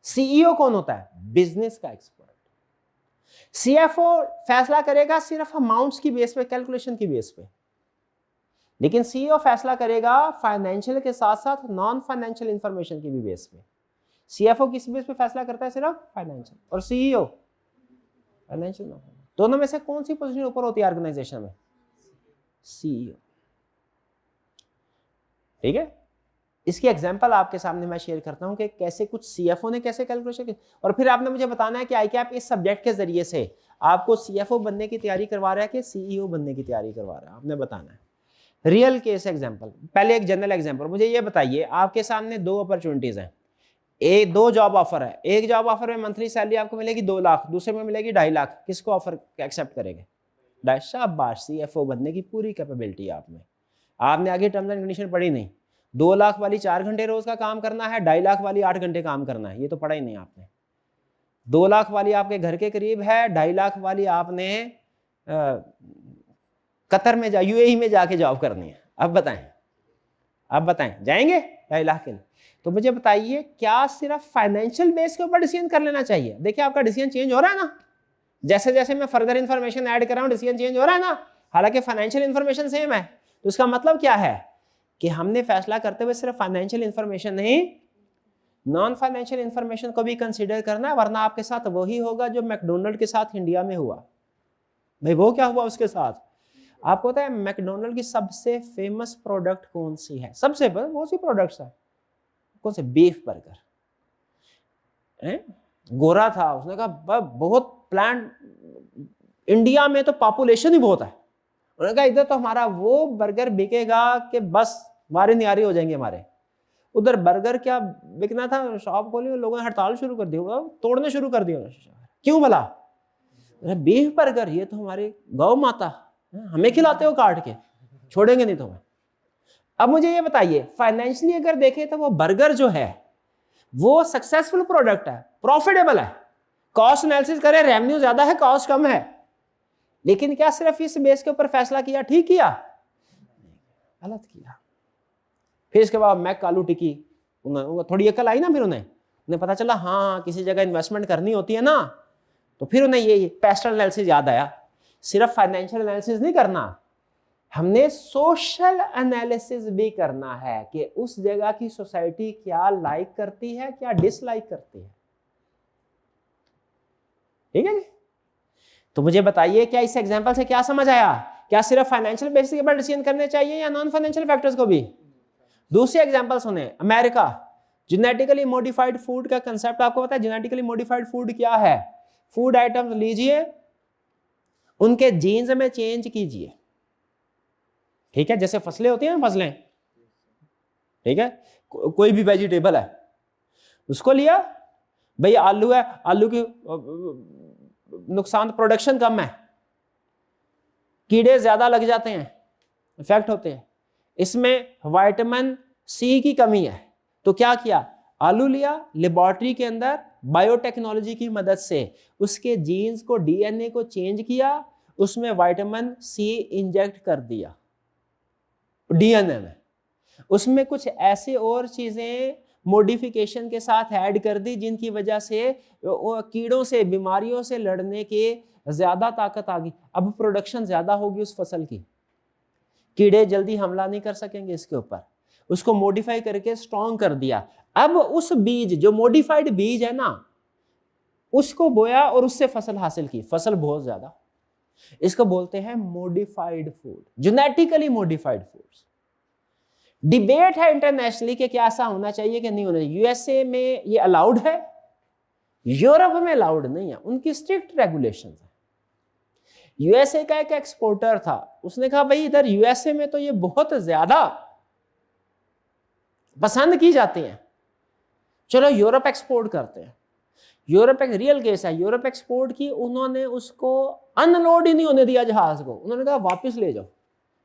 सीईओ कौन होता है, बिजनेस का एक्सपर्ट। सीएफओ फैसला करेगा सिर्फ अमाउंट्स की बेस पे, कैलकुलेशन की बेस पे, लेकिन सीईओ फैसला करेगा फाइनेंशियल के साथ साथ नॉन फाइनेंशियल इंफॉर्मेशन की भी बेस पे। सीएफओ किस बेस पे फैसला करता है, सिर्फ फाइनेंशियल, और सीईओ फाइनेंशियल। दोनों में से कौन सी पोजीशन ऊपर होती है ऑर्गेनाइजेशन में, सीईओ। ठीक है, इसकी एग्जांपल आपके सामने मैं शेयर करता हूं कि कैसे कुछ सीएफओ ने कैसे कैलकुलेशन की, और फिर आपने मुझे बताना है कि आईकैप इस सब्जेक्ट के जरिए से आपको सीएफओ बनने की तैयारी करवा रहा है कि सीईओ बनने की तैयारी करवा रहा है, आपने बताना है। रियल केस एग्जांपल, पहले एक जनरल एग्जांपल, मुझे ये बताइए आपके सामने 2 अपॉर्चुनिटीज हैं, एक 2 जॉब ऑफर है, एक जॉब ऑफर में मंथली सैलरी आपको मिलेगी 2 लाख, दूसरे में मिलेगी 2.5 लाख, किसको ऑफर एक्सेप्ट करेंगे, शाबाश, सीएफओ बनने की पूरी कैपेबिलिटी आप में, आपने आगे टर्म्स एंड कंडीशन पढ़ी नहीं, 2 लाख वाली 4 घंटे रोज का काम करना है, 2.5 लाख वाली 8 घंटे काम करना है, ये तो पढ़ा ही नहीं आपने। 2 लाख वाली आपके घर के करीब है, 2.5 लाख वाली आपने कतर में यूएई में जाके जॉब करनी है। अब बताएं जाएंगे 2.5 लाख के लिए? तो मुझे बताइए क्या सिर्फ फाइनेंशियल बेस के ऊपर डिसीजन कर लेना चाहिए? देखिए आपका डिसीजन चेंज हो रहा है ना, जैसे जैसे मैं फर्दर इंफॉर्मेशन ऐड कर रहा हूं डिसीजन चेंज हो रहा है ना, हालांकि फाइनेंशियल इंफॉर्मेशन सेम है। तो इसका मतलब क्या है कि हमने फैसला करते हुए सिर्फ फाइनेंशियल इंफॉर्मेशन नहीं, नॉन फाइनेंशियल इंफॉर्मेशन को भी कंसीडर करना है, वरना आपके साथ वही होगा जो मैकडोनल्ड के साथ इंडिया में हुआ। भाई वो क्या हुआ उसके साथ, आपको पता है मैकडोनल्ड की सबसे फेमस प्रोडक्ट कौन सी है, सबसे बहुत सी प्रोडक्ट्स है, कौन से, बीफ बर्गर। गोरा था, उसने कहा बहुत प्लांट, इंडिया में तो पॉपुलेशन ही बहुत है, उन्होंने कहा इधर तो हमारा वो बर्गर बिकेगा कि बस वारी नियारी हो जाएंगे हमारे। उधर बर्गर क्या बिकना था, शॉप खोली, लोगों ने हड़ताल शुरू कर दी, तोड़ने शुरू कर दिया। क्यों भला, बीफ बर्गर, ये तो हमारी गौ माता, हमें खिलाते हो काट के, छोड़ेंगे नहीं तुम्हें। अब मुझे ये बताइए फाइनेंशियली अगर देखें तो वो बर्गर जो है वो सक्सेसफुल प्रोडक्ट है, प्रॉफिटेबल है, कॉस्ट एनालिसिस करें रेवेन्यू ज्यादा है कॉस्ट कम है, लेकिन क्या सिर्फ इस बेस के ऊपर फैसला किया, ठीक किया, गलत किया। फिर इसके बाद मैक आलू टिक्की, थोड़ी अकल आई ना, फिर उन्हें पता चला हाँ किसी जगह इन्वेस्टमेंट करनी होती है ना, तो फिर उन्हें ये पेस्टल एनालिसिस याद आया, सिर्फ फाइनेंशियल एनालिसिस नहीं करना, हमने सोशल एनालिसिस भी करना है कि उस जगह की सोसाइटी क्या लाइक करती है, क्या डिसलाइक करती है। ठीक है जी, तो मुझे बताइए क्या इस एग्जांपल से क्या समझ आया, क्या सिर्फ फाइनेंशियल बेसिस के ऊपर डिसीजन करने चाहिए या नॉन फाइनेंशियल फैक्टर्स को भी? दूसरे एग्जांपल सुने, अमेरिका, जेनेटिकली मॉडिफाइड फूड का कंसेप्ट आपको पता है, जेनेटिकली मॉडिफाइड फूड क्या है, फूड आइटम्स लीजिए, उनके जीन्स में चेंज कीजिए, ठीक है, जैसे फसलें होती हैं ना, फसलें, ठीक है, कोई भी वेजिटेबल है उसको लिया, भाई आलू है, आलू की नुकसान, प्रोडक्शन कम है, कीड़े ज्यादा लग जाते हैं, इफेक्ट होते हैं, इसमें विटामिन सी की कमी है, तो क्या किया, आलू लिया, लेबोरेटरी के अंदर बायोटेक्नोलॉजी की मदद से उसके जीन्स को, डीएनए को चेंज किया, उसमें विटामिन सी इंजेक्ट कर दिया डीएनए में, उसमें कुछ ऐसे और चीजें मॉडिफिकेशन के साथ ऐड कर दी जिनकी वजह से कीड़ों से, बीमारियों से लड़ने के ज्यादा ताकत आ गई, अब प्रोडक्शन ज्यादा होगी उस फसल की, कीड़े जल्दी हमला नहीं कर सकेंगे इसके ऊपर, उसको मॉडिफाई करके स्ट्रॉन्ग कर दिया। अब उस बीज, जो मॉडिफाइड बीज है ना, उसको बोया और उससे फसल हासिल की, फसल बहुत ज्यादा, इसको बोलते हैं modified food, genetically modified foods. Debate है इंटरनेशनली कि क्या ऐसा होना चाहिए कि नहीं होना चाहिए। यूएसए में ये अलाउड है, यूरोप में अलाउड नहीं है, उनकी स्ट्रिक्ट रेगुलेशन है। यूएसए का एक एक्सपोर्टर था, उसने कहा भाई इधर यूएसए में तो ये बहुत ज्यादा पसंद की जाती हैं, चलो यूरोप एक्सपोर्ट करते हैं। यूरोप एक रियल केस है, यूरोप एक्सपोर्ट की, उन्होंने उसको अनलोड ही नहीं होने दिया जहाज को, उन्होंने कहा वापस ले जाओ,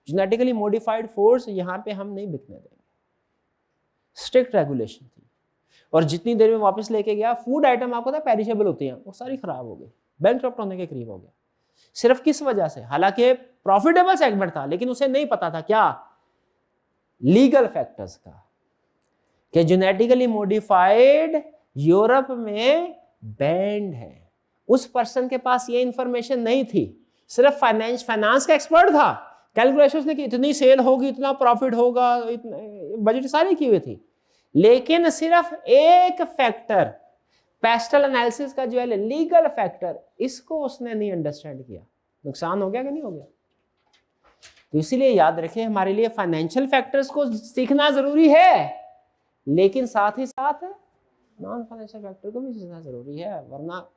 जेनेटिकली मॉडिफाइड फूड्स यहां पे हम नहीं बिकने देंगे। स्ट्रिक्ट रेगुलेशन थी, और जितनी देर में वापस लेके गया, फूड आइटम आपको पता है पेरिशेबल होती हैं, वो सारी खराब हो गई, बैंकक्रप्ट होने के करीब हो गया। सिर्फ किस वजह से? हालांकि प्रॉफिटेबल सेगमेंट था, लेकिन उसे नहीं पता था क्या, लीगल फैक्टर्स का, कि जेनेटिकली मॉडिफाइड यूरोप में बैंड है। उस पर्सन के पास ये इंफॉर्मेशन नहीं थी, सिर्फ फाइनेंस का एक्सपर्ट था, कैलकुलेशंस ने कि इतनी सेल होगी, इतना प्रॉफिट होगा, बजट सारी की हुई थी, लेकिन सिर्फ एक फैक्टर, पेस्टल एनालिसिस का जो है लीगल फैक्टर, इसको उसने नहीं अंडरस्टैंड किया। नुकसान हो गया कि नहीं हो गया? तो इसीलिए याद रखें, हमारे लिए फाइनेंशियल फैक्टर्स को सीखना जरूरी है, लेकिन साथ ही साथ नॉन फाइनेंशियल फैक्टर को भी सीखना जरूरी है, वरना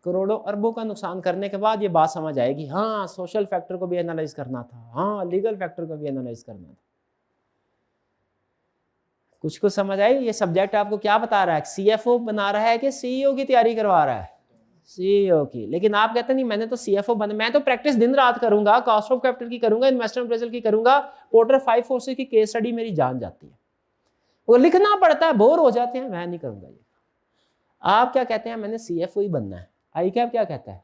करोड़ों अरबों का नुकसान करने के बाद ये बात समझ आएगी, हाँ सोशल फैक्टर को भी एनालाइज करना था, हाँ लीगल फैक्टर को भी एनालाइज करना था। कुछ समझ आई? ये सब्जेक्ट आपको क्या बता रहा है? सीएफओ बना रहा है कि सीईओ की तैयारी करवा रहा है? सीईओ की। लेकिन आप कहते नहीं मैंने तो सीएफओ बना, मैं तो प्रैक्टिस दिन रात करूंगा, कॉस्ट ऑफ कैपिटल की करूंगा, इन्वेस्टमेंट अप्रेजल की करूंगा, पोर्टर 546 की केस स्टडी मेरी जान जाती है, वो लिखना पड़ता है, बोर हो जाते हैं, मैं नहीं करूंगा ये। आप क्या कहते हैं? मैंने सीएफओ ही बनना है। आई कैप क्या कहता है?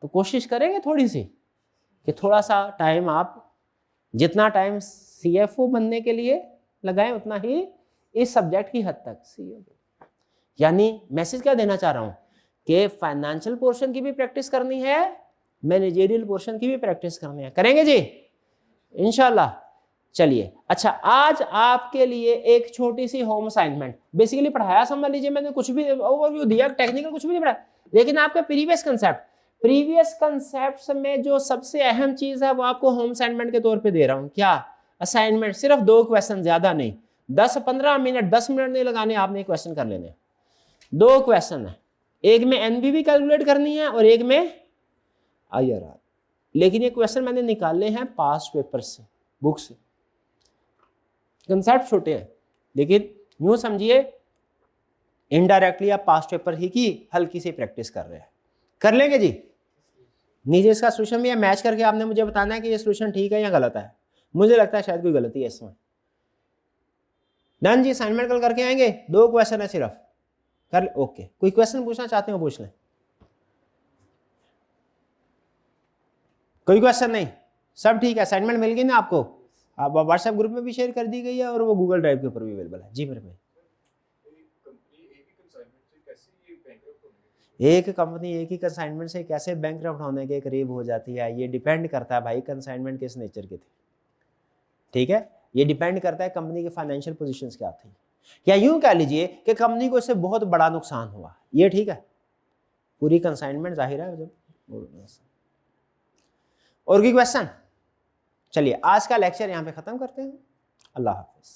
तो कोशिश करेंगे थोड़ी सी कि थोड़ा सा टाइम, आप जितना टाइम सीएफओ बनने के लिए लगाएं उतना ही इस सब्जेक्ट की हद तक सीईओ। यानी मैसेज क्या देना चाह रहा हूं कि फाइनेंशियल पोर्शन की भी प्रैक्टिस करनी है, मैनेजरियल पोर्शन की भी प्रैक्टिस करनी है। करेंगे जी इंशाल्लाह। चलिए, अच्छा आज आपके लिए एक छोटी सी होम असाइनमेंट, बेसिकली पढ़ाया समझ लीजिए, मैंने कुछ भी ओवरव्यू दिया, टेक्निकल कुछ भी नहीं पढ़ाया, लेकिन आपका प्रीवियस कंसेप्ट में जो सबसे अहम चीज है वो आपको होम असाइनमेंट के तौर पे दे रहा हूं। क्या असाइनमेंट? सिर्फ 2 क्वेश्चन, ज्यादा नहीं, 10-15 मिनट, 10 मिनट नहीं लगाने, आपने क्वेश्चन कर लेने। 2 क्वेश्चन है, एक में एनबीवी कैलकुलेट करनी है और एक में आईआरआर। लेकिन ये क्वेश्चन मैंने निकाले हैं पास्ट पेपर से, बुक से। कंसेप्ट छोटे हैं, लेकिन यूं समझिए इनडायरेक्टली आप पास्ट पेपर ही की हल्की सी प्रैक्टिस कर रहे हैं। कर लेंगे जी? नीचे इसका सोल्यूशन भी है, मैच करके आपने मुझे बताना है कि ये सोल्यूशन ठीक है या गलत है। मुझे लगता है शायद कोई गलती है इसमें। डन जी, असाइनमेंट कल करके आएंगे, 2 क्वेश्चन है सिर्फ, कर ले। ओके, कोई क्वेश्चन पूछना चाहते हो पूछ लें। कोई क्वेश्चन नहीं? सब ठीक है? असाइनमेंट मिल गई ना आपको? आप व्हाट्सएप ग्रुप में भी शेयर कर दी गई है और वो गूगल ड्राइव के ऊपर भी अवेलेबल है। जी मेरे भाई, एक कंपनी एक ही कंसाइनमेंट से कैसे बैंकक्रप्ट होने के करीब हो जाती है, ये डिपेंड करता है भाई कंसाइनमेंट किस नेचर के थे। ठीक है, ये डिपेंड करता है कंपनी की फाइनेंशियल पोजीशंस क्या थी, या यूं कह लीजिए कि कंपनी को इससे बहुत बड़ा नुकसान हुआ, ये ठीक है, पूरी कंसाइनमेंट जाहिर है जब। और कोई क्वेश्चन? चलिए आज का लेक्चर यहाँ पे खत्म करते हैं। अल्लाह हाफिज।